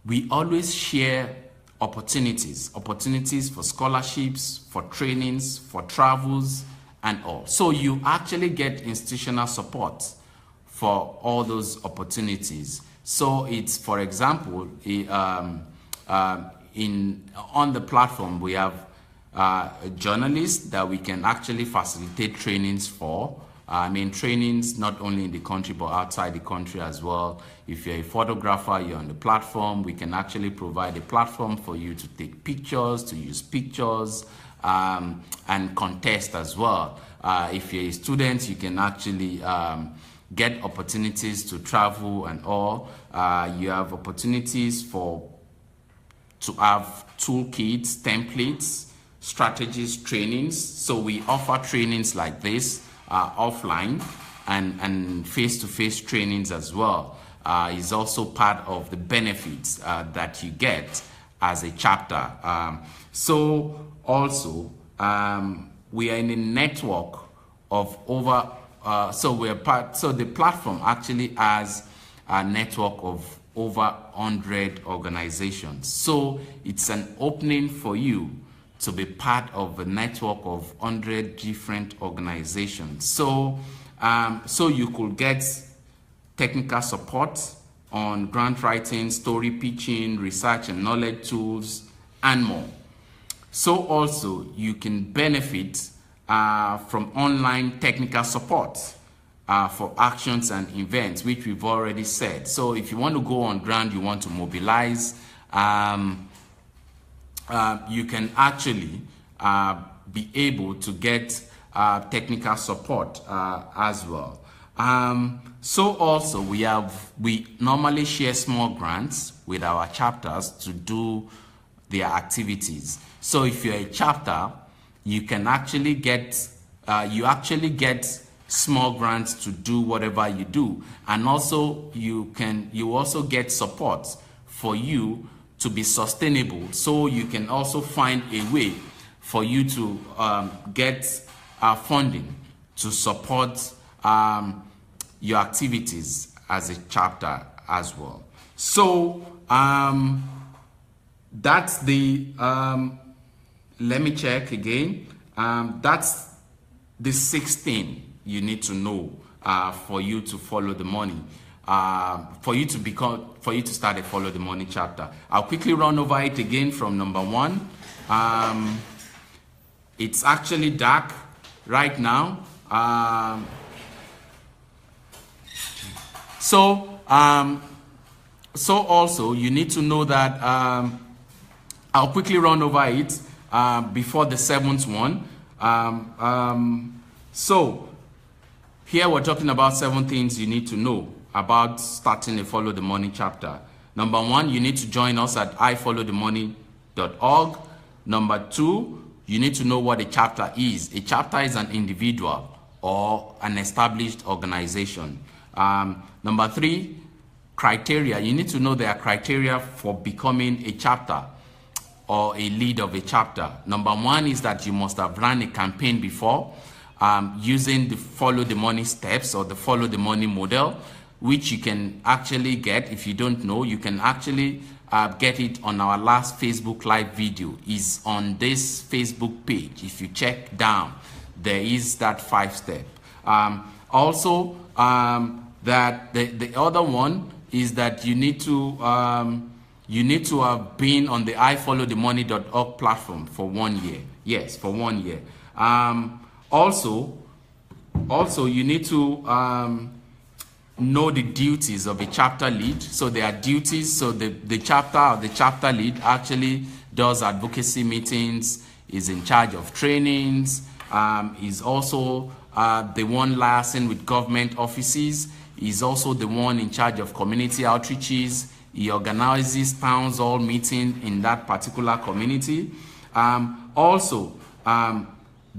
we always share opportunities for scholarships, for trainings, for travels, and all. So you actually get institutional support for all those opportunities. So it's, for example, on the platform, we have journalists that we can actually facilitate trainings for. Trainings not only in the country but outside the country as well. If you're a photographer, you're on the platform, we can actually provide a platform for you to take pictures, to use pictures, and contest as well. If you're a student, you can actually get opportunities to travel and all. You have opportunities to have toolkits, templates, strategies, trainings. So we offer trainings like this offline. and face-to-face trainings as well is also part of the benefits that you get as a chapter. So also, we are in a network of over, so the platform actually has a network of over 100 organizations. So it's an opening for you to be part of a network of 100 different organizations. So, so you could get technical support on grant writing, story pitching, research and knowledge tools, and more. So also you can benefit from online technical support for actions and events, which we've already said. So if you want to go on ground, you want to mobilize, you can actually be able to get technical support as well. So also we normally share small grants with our chapters to do their activities. So if you're a chapter, you can actually get small grants to do whatever you do, and also you also get support for you to be sustainable. So you can also find a way for you to get funding to support your activities as a chapter as well. So that's the let me check again. That's the 16 you need to know for you to follow the money, for you to start a Follow the Money chapter. I'll quickly run over it again from number 1. It's actually dark right now. So also you need to know that I'll quickly run over it before the 7th one. So here we're talking about 7 things you need to know about starting a Follow the Money chapter. Number 1, you need to join us at ifollowthemoney.org. Number 2, you need to know what a chapter is. A chapter is an individual or an established organization. Number 3, criteria. You need to know there are criteria for becoming a chapter or a lead of a chapter. Number 1 is that you must have run a campaign before using the Follow the Money steps or the Follow the Money model, which you can actually get. If you don't know, you can actually get it on our last Facebook Live video. Is on this Facebook page. If you check down, there is that 5-step. Also, that the other one is that you need to have been on the ifollowthemoney.org platform for 1 year. Yes, for 1 year. Also, you need to know the duties of a chapter lead. So there are duties. So the chapter or the chapter lead actually does advocacy meetings, is in charge of trainings, is also the one liaising with government offices, is also the one in charge of community outreaches. He organizes town hall meeting in that particular community.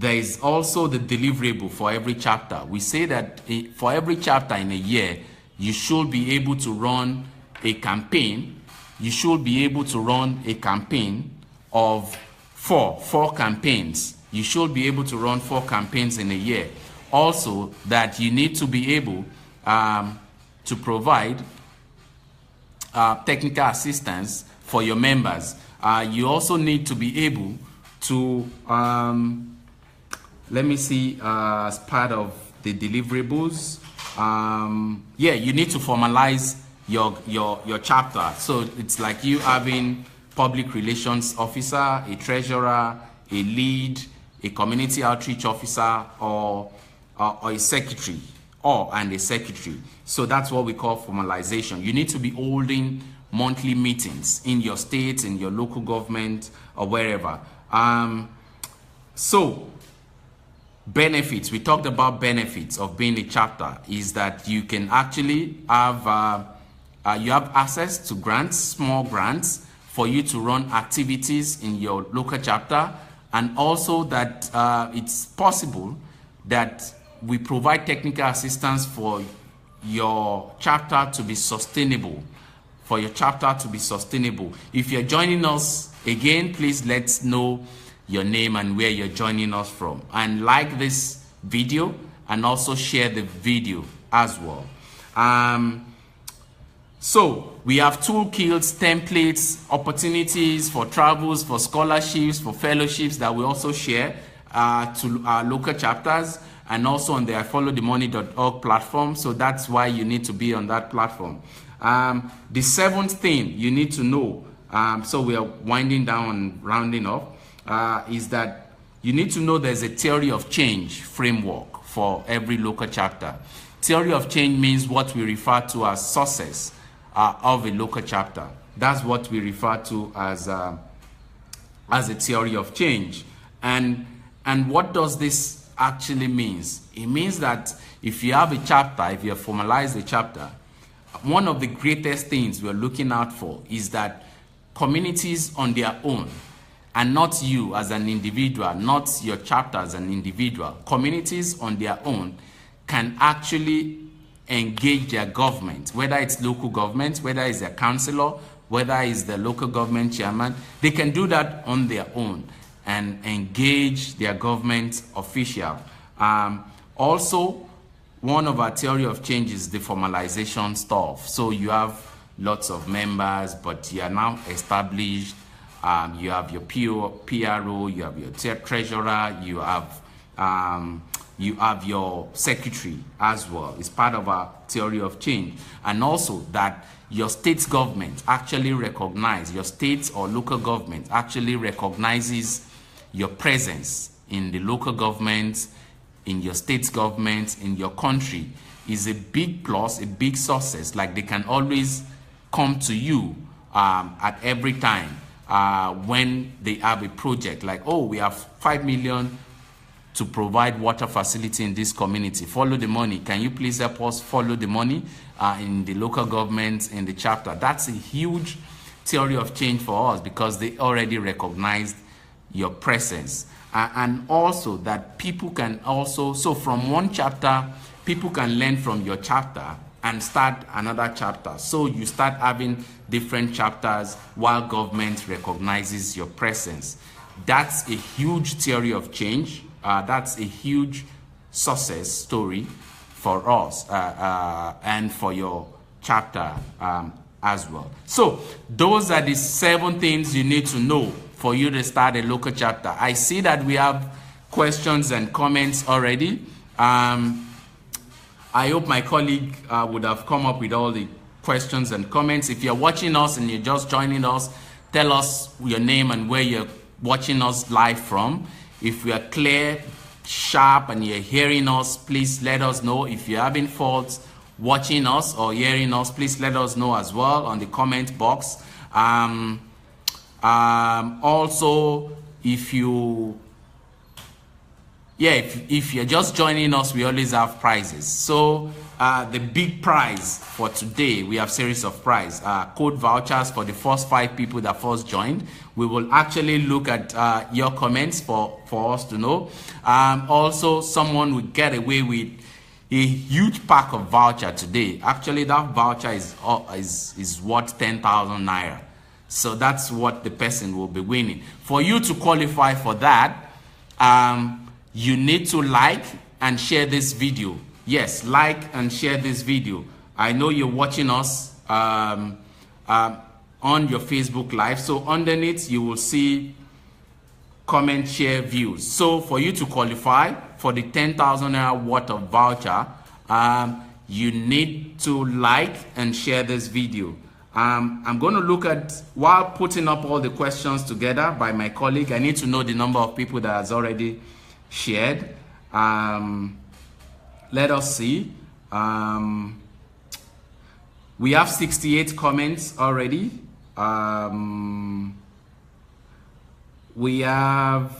There is also the deliverable for every chapter. We say that for every chapter in a year, you should be able to run a campaign. You should be able to run a campaign of four campaigns. You should be able to run 4 campaigns in a year. Also, that you need to be able to provide technical assistance for your members. You also need to be able to let me see, as part of the deliverables, yeah, you need to formalize your chapter. So it's like you having public relations officer, a treasurer, a lead, a community outreach officer, or a secretary, and a secretary. So that's what we call formalization. You need to be holding monthly meetings in your state, in your local government, or wherever. So benefits, we talked about benefits of being a chapter, is that you can actually have you have access to grants, small grants, for you to run activities in your local chapter, and also that it's possible that we provide technical assistance for your chapter to be sustainable. If you're joining us again, please let's know your name and where you're joining us from, and like this video and also share the video as well. So we have toolkits, templates, opportunities for travels, for scholarships, for fellowships that we also share to our local chapters, and also on the ifollowthemoney.org platform. So that's why you need to be on that platform. The seventh thing you need to know, so we are winding down and rounding up, is that you need to know there's a theory of change framework for every local chapter. Theory of change means what we refer to as success of a local chapter. That's what we refer to as a theory of change. And what does this actually means? It means that if you have a chapter, if you have formalized a chapter, one of the greatest things we're looking out for is that communities on their own, and not you as an individual, not your chapter as an individual, communities on their own can actually engage their government, whether it's local government, whether it's a councillor, whether it's the local government chairman. They can do that on their own and engage their government official. Also, one of our theory of change is the formalization stuff. So you have lots of members, but you are now established. You have your PRO, you have your treasurer, you have your secretary as well. It's part of our theory of change. And also that your state's government actually recognize, your state or local government actually recognizes your presence in the local government, in your state's government, in your country, is a big plus, a big success. Like they can always come to you at every time when they have a project like, oh, we have 5 million to provide water facility in this community. Follow the money. Can you please help us follow the money in the local government, in the chapter? That's a huge theory of change for us because they already recognized your presence. And also that people can also, so from one chapter, people can learn from your chapter and start another chapter. So you start having different chapters while government recognizes your presence. That's a huge theory of change. That's a huge success story for us and for your chapter as well. So those are the 7 things you need to know for you to start a local chapter. I see that we have questions and comments already. I hope my colleague would have come up with all the questions and comments. If you're watching us and you're just joining us, tell us your name and where you're watching us live from. If we are clear, sharp, and you're hearing us, please let us know. If you're having faults watching us or hearing us, please let us know as well on the comment box. Also, if you're just joining us, we always have prizes. So the big prize for today, we have series of prize, code vouchers for the first 5 people that first joined. We will actually look at your comments for us to know. Also, someone will get away with a huge pack of voucher today. Actually, that voucher is worth 10,000 naira. So that's what the person will be winning. For you to qualify for that, you need to like and share this video. Yes, like and share this video. I know you're watching us on your Facebook Live. So underneath, you will see comment, share, views. So for you to qualify for the 10,000 naira worth of voucher, you need to like and share this video. I'm going to look at, while putting up all the questions together by my colleague, I need to know the number of people that has already shared. Let us see. We have 68 comments already. We have,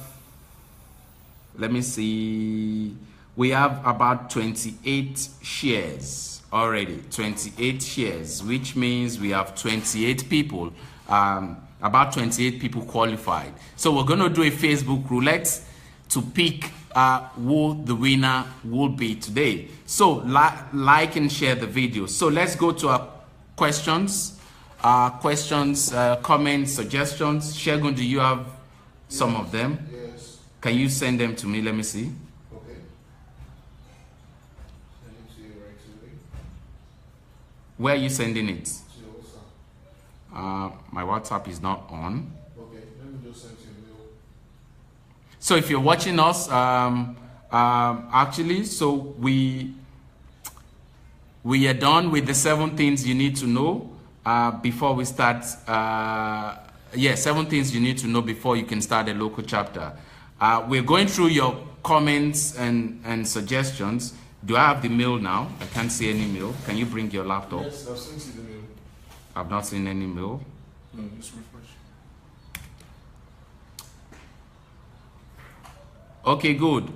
let me see, we have about 28 shares already, 28 shares, which means we have 28 people, about 28 people qualified. So we're going to do a Facebook roulette to pick who the winner will be today. So like and share the video. So let's go to our questions, comments, suggestions. Shegun, do you have some of them? Yes. Can you send them to me? Let me see. Okay. Send it to you right away. Where are you sending it? To your WhatsApp. My WhatsApp is not on. Okay, let me just send you a mail. So if you're watching us, actually, so we are done with the 7 things you need to know before we start. 7 things you need to know before you can start a local chapter. We're going through your comments and suggestions. Do I have the mail now? I can't see any mail. Can you bring your laptop? Yes, I've sent you the mail. I've not seen any mail. No, just refresh. Okay, good.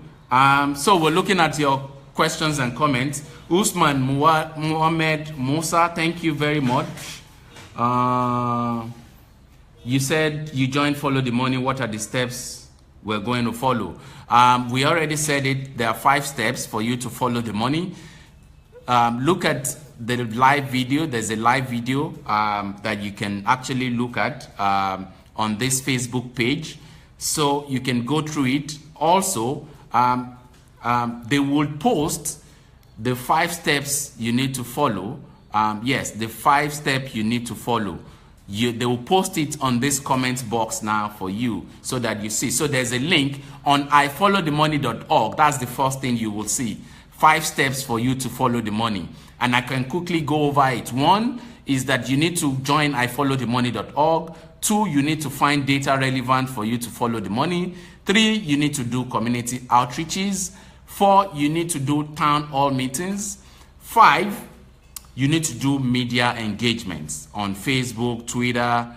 So we're looking at your questions and comments. Usman Muhammad Musa, thank you very much. You said you joined Follow the Money. What are the steps we're going to follow? We already said it. There are 5 steps for you to follow the money. Look at the live video. There's a live video that you can actually look at on this Facebook page. So you can go through it. Also, they will post the 5 steps you need to follow. Yes, the 5 steps you need to follow. They will post it on this comment box now for you so that you see. So there's a link on ifollowthemoney.org. That's the first thing you will see. 5 steps for you to follow the money. And I can quickly go over it. 1 is that you need to join ifollowthemoney.org. 2, you need to find data relevant for you to follow the money. 3, you need to do community outreaches. 4, you need to do town hall meetings. 5, you need to do media engagements on Facebook, Twitter,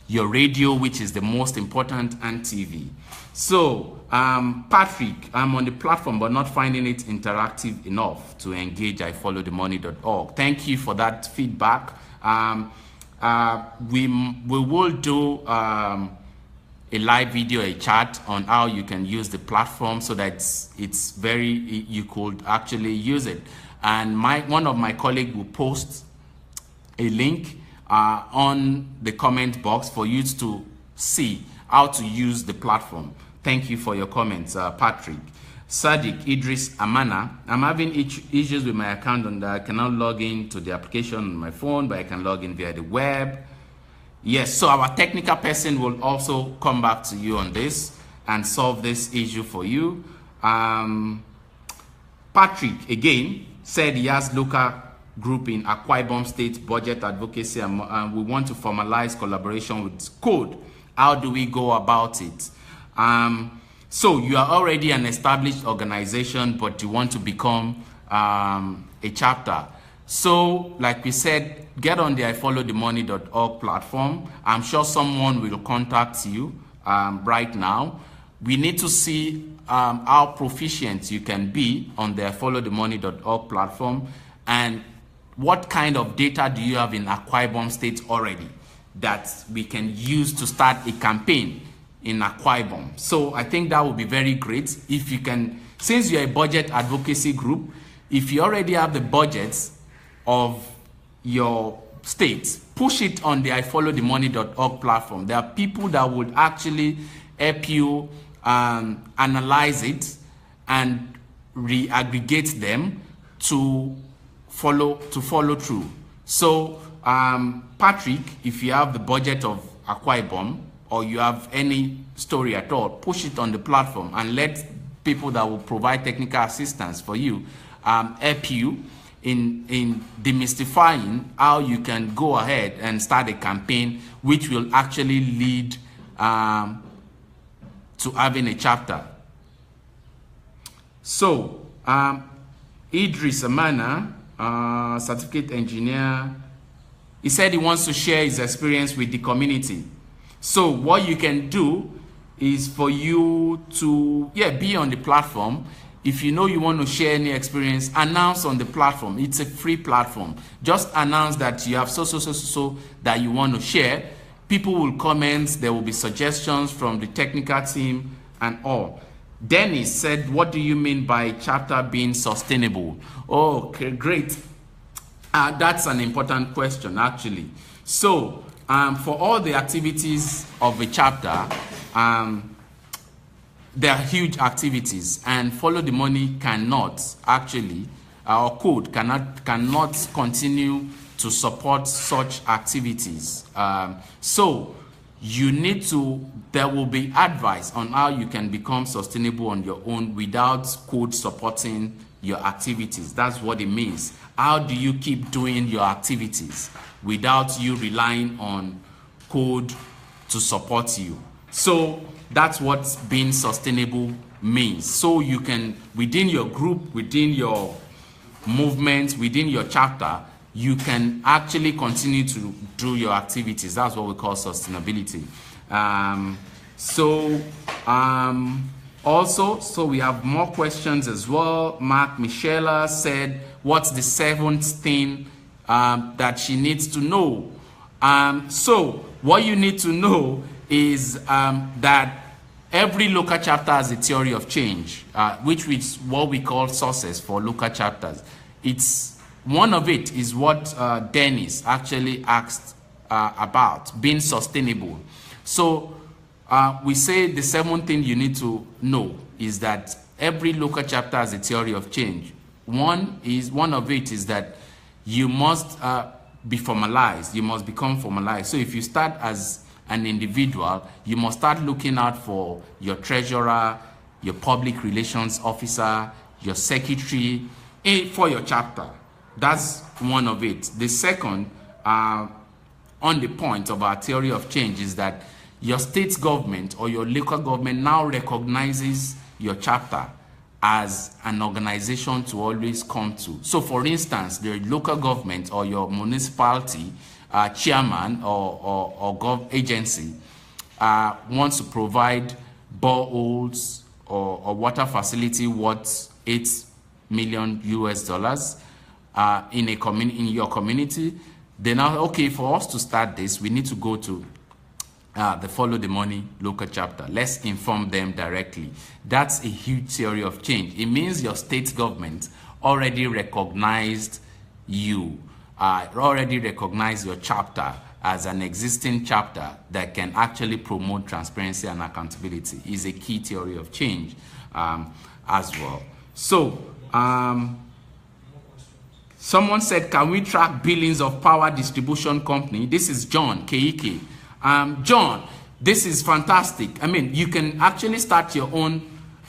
your radio, which is the most important, and TV. So, Patrick, I'm on the platform but not finding it interactive enough to engage ifollowthemoney.org. Thank you for that feedback. We will do a live video, a chat on how you can use the platform so that it's very, you could actually use it. And one of my colleagues will post a link on the comment box for you to see how to use the platform. Thank you for your comments, Patrick. Sadiq Idris Amana, I'm having issues with my account and I cannot log in to the application on my phone, but I can log in via the web. Yes, so our technical person will also come back to you on this and solve this issue for you. Patrick, again, said he has local group in Akwa Ibom State Budget Advocacy and we want to formalize collaboration with Code. How do we go about it? So you are already an established organization, but you want to become a chapter. So like we said, get on the ifollowthemoney.org platform. I'm sure someone will contact you right now. We need to see how proficient you can be on the ifollowthemoney.org platform and what kind of data do you have in Akwa Ibom State already that we can use to start a campaign in Akwa Ibom. So I think that would be very great if you can, since you're a budget advocacy group, if you already have the budgets of your state, push it on the ifollowthemoney.org platform. There are people that would actually help you analyze it and re-aggregate them to follow through. So Patrick, if you have the budget of Akwa Ibom or you have any story at all, push it on the platform and let people that will provide technical assistance for you help you in demystifying how you can go ahead and start a campaign which will actually lead to having a chapter. So Idris Amana, certificate engineer, he said he wants to share his experience with the community. So what you can do is for you to be on the platform. If you know you want to share any experience, announce on the platform. It's a free platform. Just announce that you have so that you want to share. People will comment, there will be suggestions from the technical team and all. Dennis said, what do you mean by chapter being sustainable? Oh, okay, great. That's an important question, actually. So, for all the activities of a chapter, there are huge activities, and Follow the Money cannot actually, or cannot continue to support such activities. So you need to, there will be advice on how you can become sustainable on your own without code supporting your activities. That's what it means. How do you keep doing your activities without you relying on code to support you? So that's what being sustainable means. So you can, within your group, within your movement, within your chapter, you can actually continue to do your activities. That's what we call sustainability. So we have more questions as well. Mark Michela said, what's the seventh thing that she needs to know? So what you need to know is that every local chapter has a theory of change, which is what we call sources for local chapters. One of it is what Dennis actually asked about, being sustainable. So we say the seventh thing you need to know is that every local chapter has a theory of change. One of it is that you must be formalized. You must become formalized. So if you start as an individual, you must start looking out for your treasurer, your public relations officer, your secretary for your chapter. That's one of it. The second, on the point of our theory of change, is that your state government or your local government now recognizes your chapter as an organization to always come to. So for instance, the local government or your municipality chairman or gov agency wants to provide boreholes or water facility worth $8 million in your community. Then now, okay, for us to start this, we need to go to the Follow the Money local chapter. Let's inform them directly. That's a huge theory of change. It means your state government already recognized you, already recognized your chapter as an existing chapter that can actually promote transparency and accountability. Is a key theory of change as well. So, someone said, can we track billings of power distribution company? This is John Keike. John, this is fantastic. I mean, you can actually start your own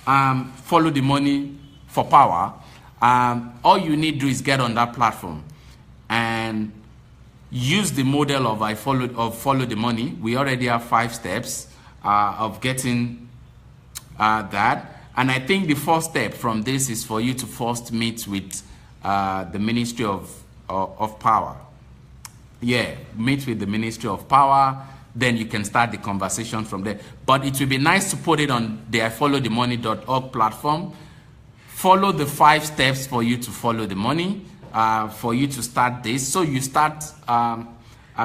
Follow the Money for power. All you need to do is get on that platform and use the model of Follow the Money. We already have 5 steps of getting that. And I think the first step from this is for you to first meet with the Ministry of Power. Yeah, meet with the Ministry of Power. Then you can start the conversation from there. But it will be nice to put it on the ifollowthemoney.org platform. Follow the 5 steps for you to follow the money, for you to start this. So you start,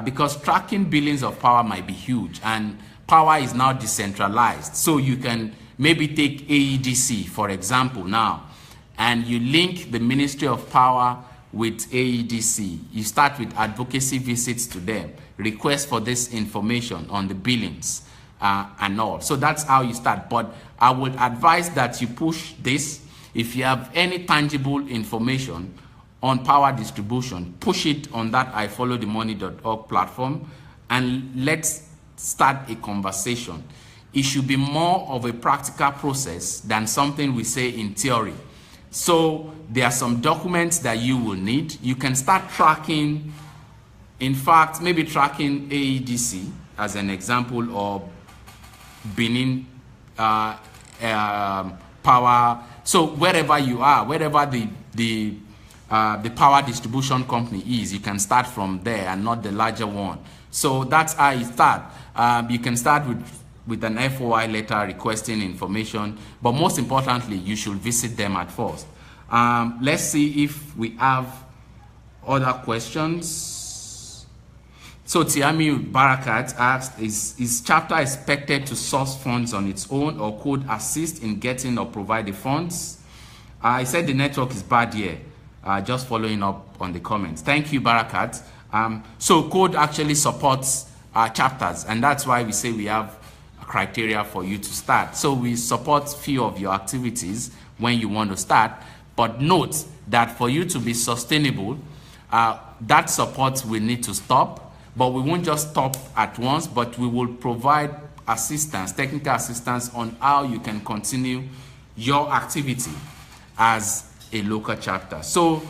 because tracking billings of power might be huge, and power is now decentralized. So you can maybe take AEDC, for example, now, and you link the Ministry of Power with AEDC. You start with advocacy visits to them, request for this information on the billings and all. So that's how you start. But I would advise that you push this. If you have any tangible information on power distribution, push it on that ifollowthemoney.org platform, and let's start a conversation. It should be more of a practical process than something we say in theory. So there are some documents that you will need. You can start tracking, in fact, maybe tracking AEDC as an example, or Benin power. So wherever you are, wherever the power distribution company is, you can start from there and not the larger one. So that's how you start. You can start with an FOI letter requesting information, but most importantly, you should visit them at first. Let's see if we have other questions. So Tiami Barakat asked, is chapter expected to source funds on its own or could assist in getting or provide the funds? I said the network is bad here. Just following up on the comments. Thank you, Barakat. So code actually supports chapters, and that's why we say we have a criteria for you to start. So we support few of your activities when you want to start, but note that for you to be sustainable, that support will need to stop. But we won't just stop at once, but we will provide assistance, technical assistance on how you can continue your activity as a local chapter. So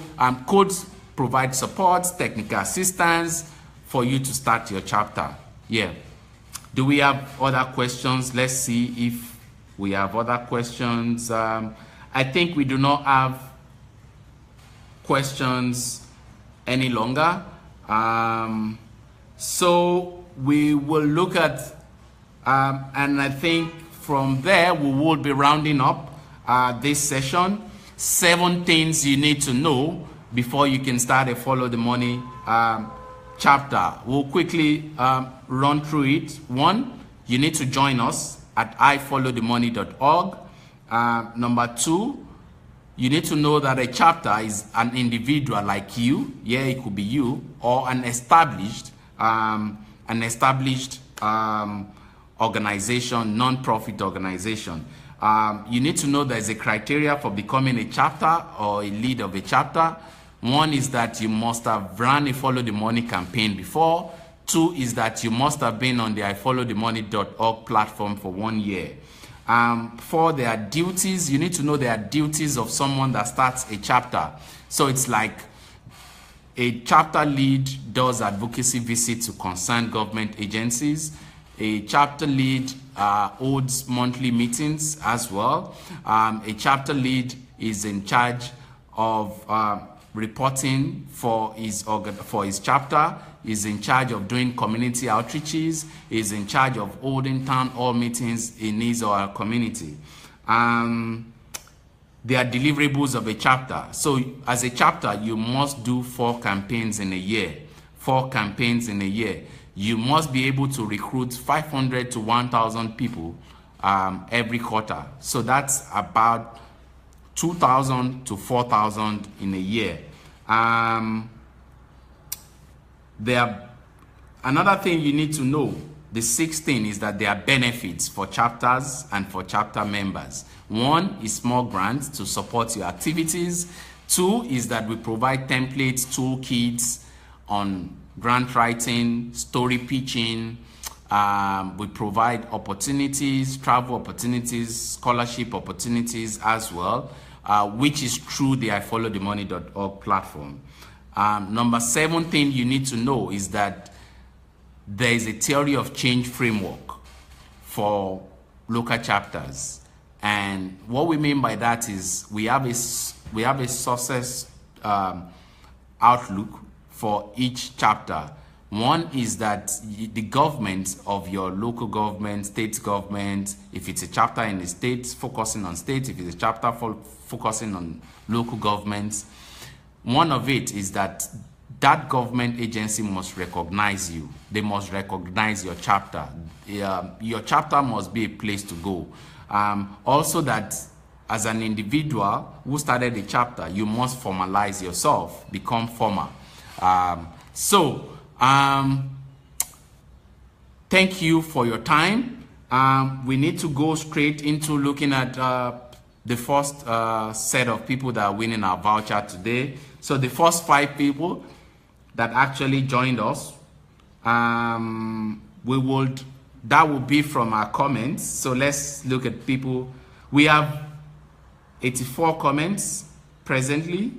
codes provide support, technical assistance for you to start your chapter. Yeah. Do we have other questions? Let's see if we have other questions. I think we do not have questions any longer. So we will look at, and I think from there we will be rounding up this session. 7 things you need to know before you can start a Follow the Money chapter. We'll quickly run through it. 1, you need to join us at ifollowthemoney.org. Number 2, you need to know that a chapter is an individual like you. Yeah, it could be you, or an established organization, non-profit organization. You need to know there's a criteria for becoming a chapter or a lead of a chapter. 1 is that you must have run a Follow the Money campaign before. 2 is that you must have been on the ifollowthemoney.org platform for 1 year. 4, there are duties. You need to know there are duties of someone that starts a chapter. So it's like a chapter lead does advocacy visits to concerned government agencies. A chapter lead holds monthly meetings as well. A chapter lead is in charge of reporting for his chapter, is in charge of doing community outreaches, is in charge of holding town hall meetings in his or her community. There are deliverables of a chapter. So as a chapter, you must do 4 campaigns in a year. 4 campaigns in a year. You must be able to recruit 500 to 1,000 people every quarter. So that's about 2,000 to 4,000 in a year. Another thing you need to know, the 6th thing, is that there are benefits for chapters and for chapter members. 1 is small grants to support your activities. 2 is that we provide templates, toolkits on grant writing, story pitching. We provide opportunities, travel opportunities, scholarship opportunities as well, which is through the ifollowthemoney.org platform. Number 7 thing you need to know is that there is a theory of change framework for local chapters. And what we mean by that is we have a success outlook for each chapter. 1 is that the government of your local government, state government, if it's a chapter in the state, focusing on state, if it's a chapter focusing on local governments, one of it is that government agency must recognize you. They must recognize your chapter. Your chapter must be a place to go. Also that as an individual who started a chapter, you must formalize yourself, become formal. Thank you for your time. We need to go straight into looking at the first set of people that are winning our voucher today. So the first 5 people that actually joined us, that will be from our comments. So let's look at people. We have 84 comments presently.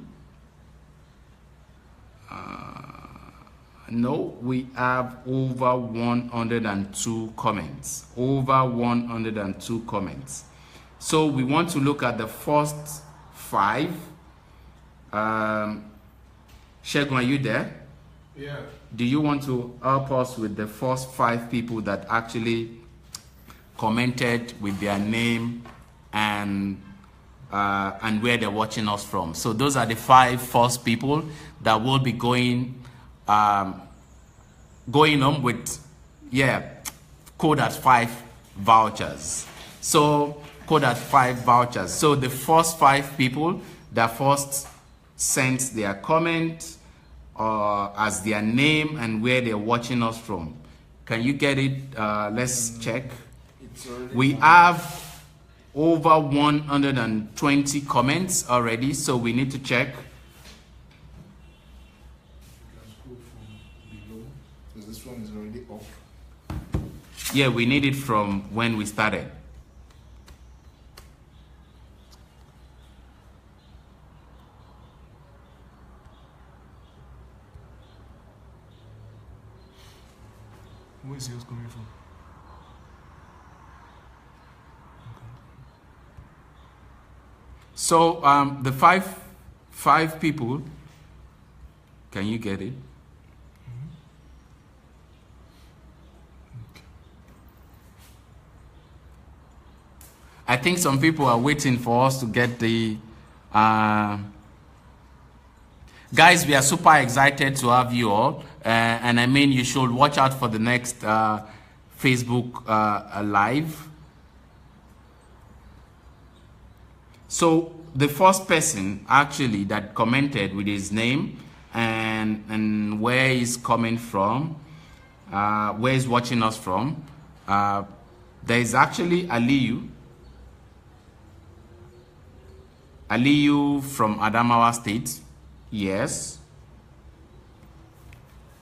No, we have over 102 comments. Over 102 comments. So we want to look at the first 5. Shegun, are you there? Yeah. Do you want to help us with the first 5 people that actually commented with their name and where they're watching us from? So those are the 5 first people that will be going going on with, code at 5 vouchers. So code at 5 vouchers. So the first 5 people that first sent their comment as their name and where they're watching us from. Can you get it? Let's check. We have over 120 comments already, so we need to check. This one is already off. Yeah, we need it from when we started. Where is yours coming from? So the five people, can you get it? I think some people are waiting for us to get the guys. We are super excited to have you all, and I mean you should watch out for the next Facebook live. So the first person actually that commented with his name and where he's coming from, where he's watching us from, there is actually Aliyu from Adamawa State. Yes.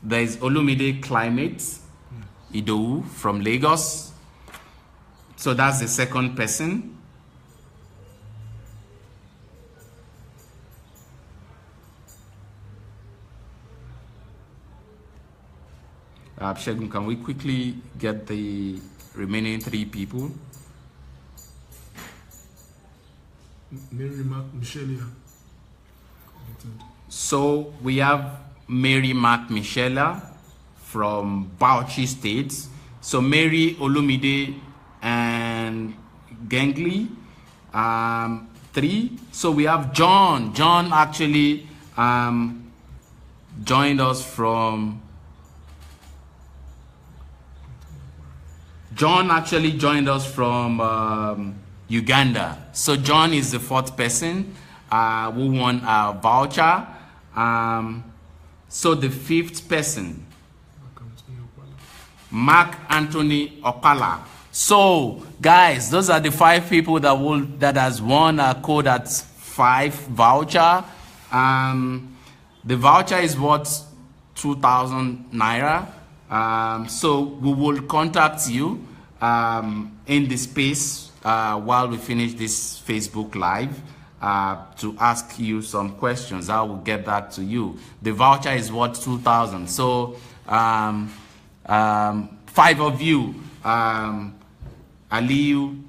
There is Olumide Climate Idowu from Lagos. So that's the second person. Shegun, can we quickly get the remaining 3 people? Mary Mark Michelia. So we have Mary Mark Michela from Bauchi State. So Mary, Olumide, and Gengli, 3. So we have John. John actually joined us from. Uganda. So John is the 4th person who won a voucher. So the 5th person, Mark Anthony Okala. So guys, those are the 5 people that has won a code at 5 voucher. The voucher is worth 2,000 naira. So we will contact you in the space while we finish this Facebook live to ask you some questions. I will get that to you. The voucher is worth 2,000. So 5 of you, Aliyu,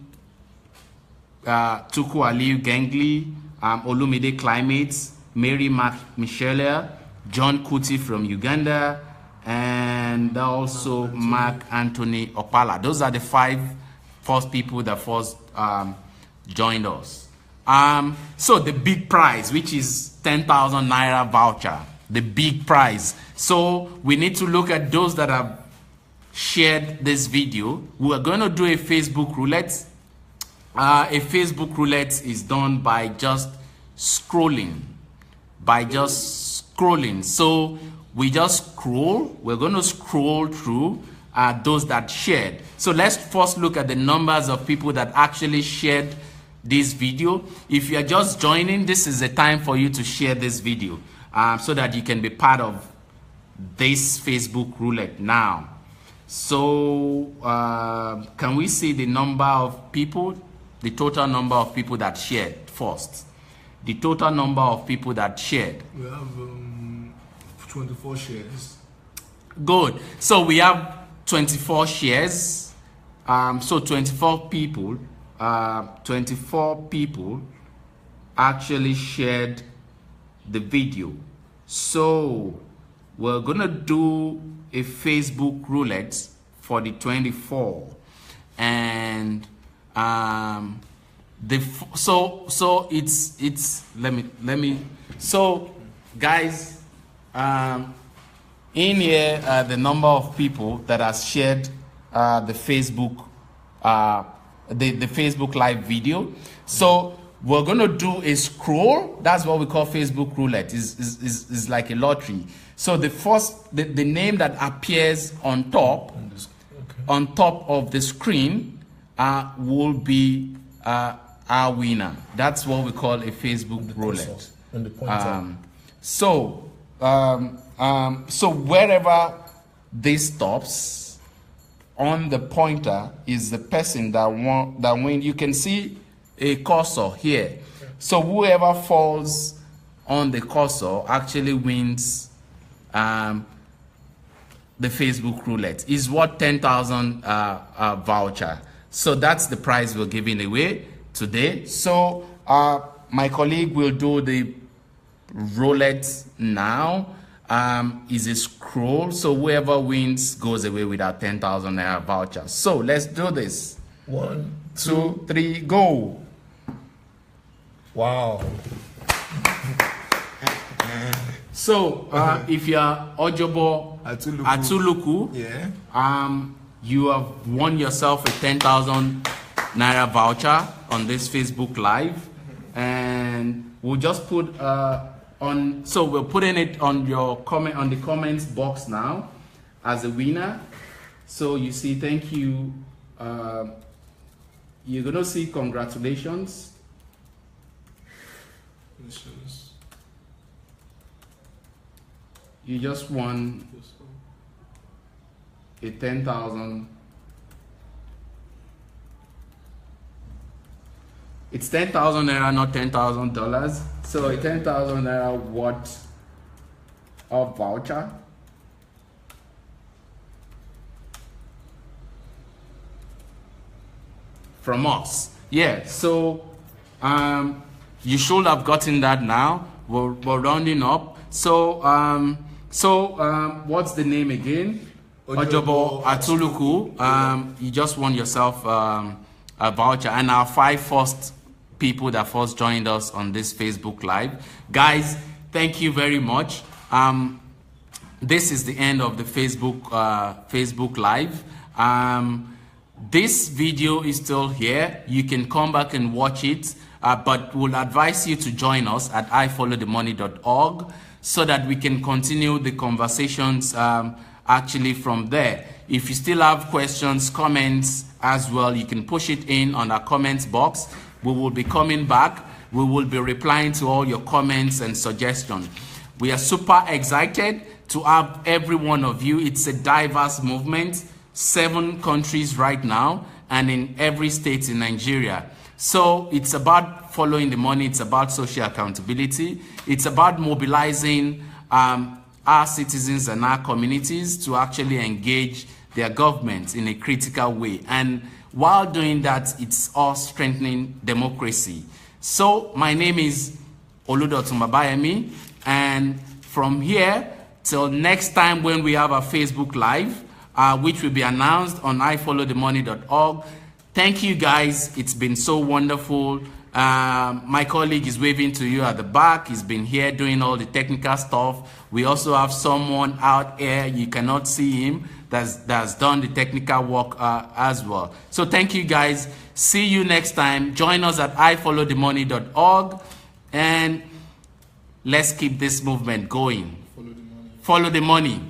Tuku Aliyu Gengli, Olumide Climate, Mary Mark Michelia, John Kuti from Uganda, and also Mark Anthony Opala. Those are the 5 first people that first joined us. So the big prize, which is 10,000 naira voucher, the big prize. So we need to look at those that have shared this video. We are going to do a Facebook roulette. A Facebook roulette is done by just scrolling. So we just scroll. We're going to scroll through those that shared. So let's first look at the numbers of people that actually shared this video. If you're just joining, this is a time for you to share this video so that you can be part of this Facebook roulette now. So can we see the number of people, the total number of people that shared first? The total number of people that shared. We have 24 shares. Good. So we have 24 shares. So 24 people actually shared the video. So we're gonna do a Facebook roulette for the 24, and so it's let me so guys, in here the number of people that has shared the Facebook the Facebook live video. So we're going to do a scroll. That's what we call Facebook roulette. Is like a lottery. So the name that appears on top of the screen will be our winner. That's what we call a Facebook roulette. And the pointer. So wherever this stops, on the pointer is the person that win. You can see a cursor here. So whoever falls on the cursor actually wins the Facebook roulette. Is worth 10,000 voucher. So that's the prize we're giving away today. So my colleague will do the roulette now. Is a scroll, so whoever wins goes away with our 10,000 naira voucher. So let's do this. 1, 2, 3, go. Wow. So if you are Ojobo Atuluku, you have won yourself a 10,000 naira voucher on this Facebook Live, and we'll just put so we're putting it on your comment on the comments box now as a winner. So you see, thank you. You're gonna see congratulations. You just won a 10,000. It's 10,000 naira, not $10,000. So a 10,000 naira worth of voucher. From us. Yeah, so you should have gotten that now. We're rounding up. So what's the name again? Ojobo Atuluku. You just won yourself a voucher, and our 5 first people that first joined us on this Facebook Live. Guys, thank you very much. This is the end of the Facebook Live. This video is still here. You can come back and watch it, but we'll advise you to join us at ifollowthemoney.org so that we can continue the conversations actually from there. If you still have questions, comments as well, you can push it in on our comments box. We will be coming back. We will be replying to all your comments and suggestions. We are super excited to have every one of you. It's a diverse movement, 7 countries right now, and in every state in Nigeria. So it's about following the money. It's about social accountability. It's about mobilizing our citizens and our communities to actually engage their governments in a critical way. And while doing that, it's all strengthening democracy. So my name is Oludotun Babayemi, and from here till next time when we have a Facebook Live, which will be announced on ifollowthemoney.org. Thank you guys. It's been so wonderful. My colleague is waving to you at the back. He's been here doing all the technical stuff. We also have someone out there, you cannot see him, that's done the technical work as well. So thank you guys. See you next time. Join us at ifollowthemoney.org, and let's keep this movement going. Follow the money.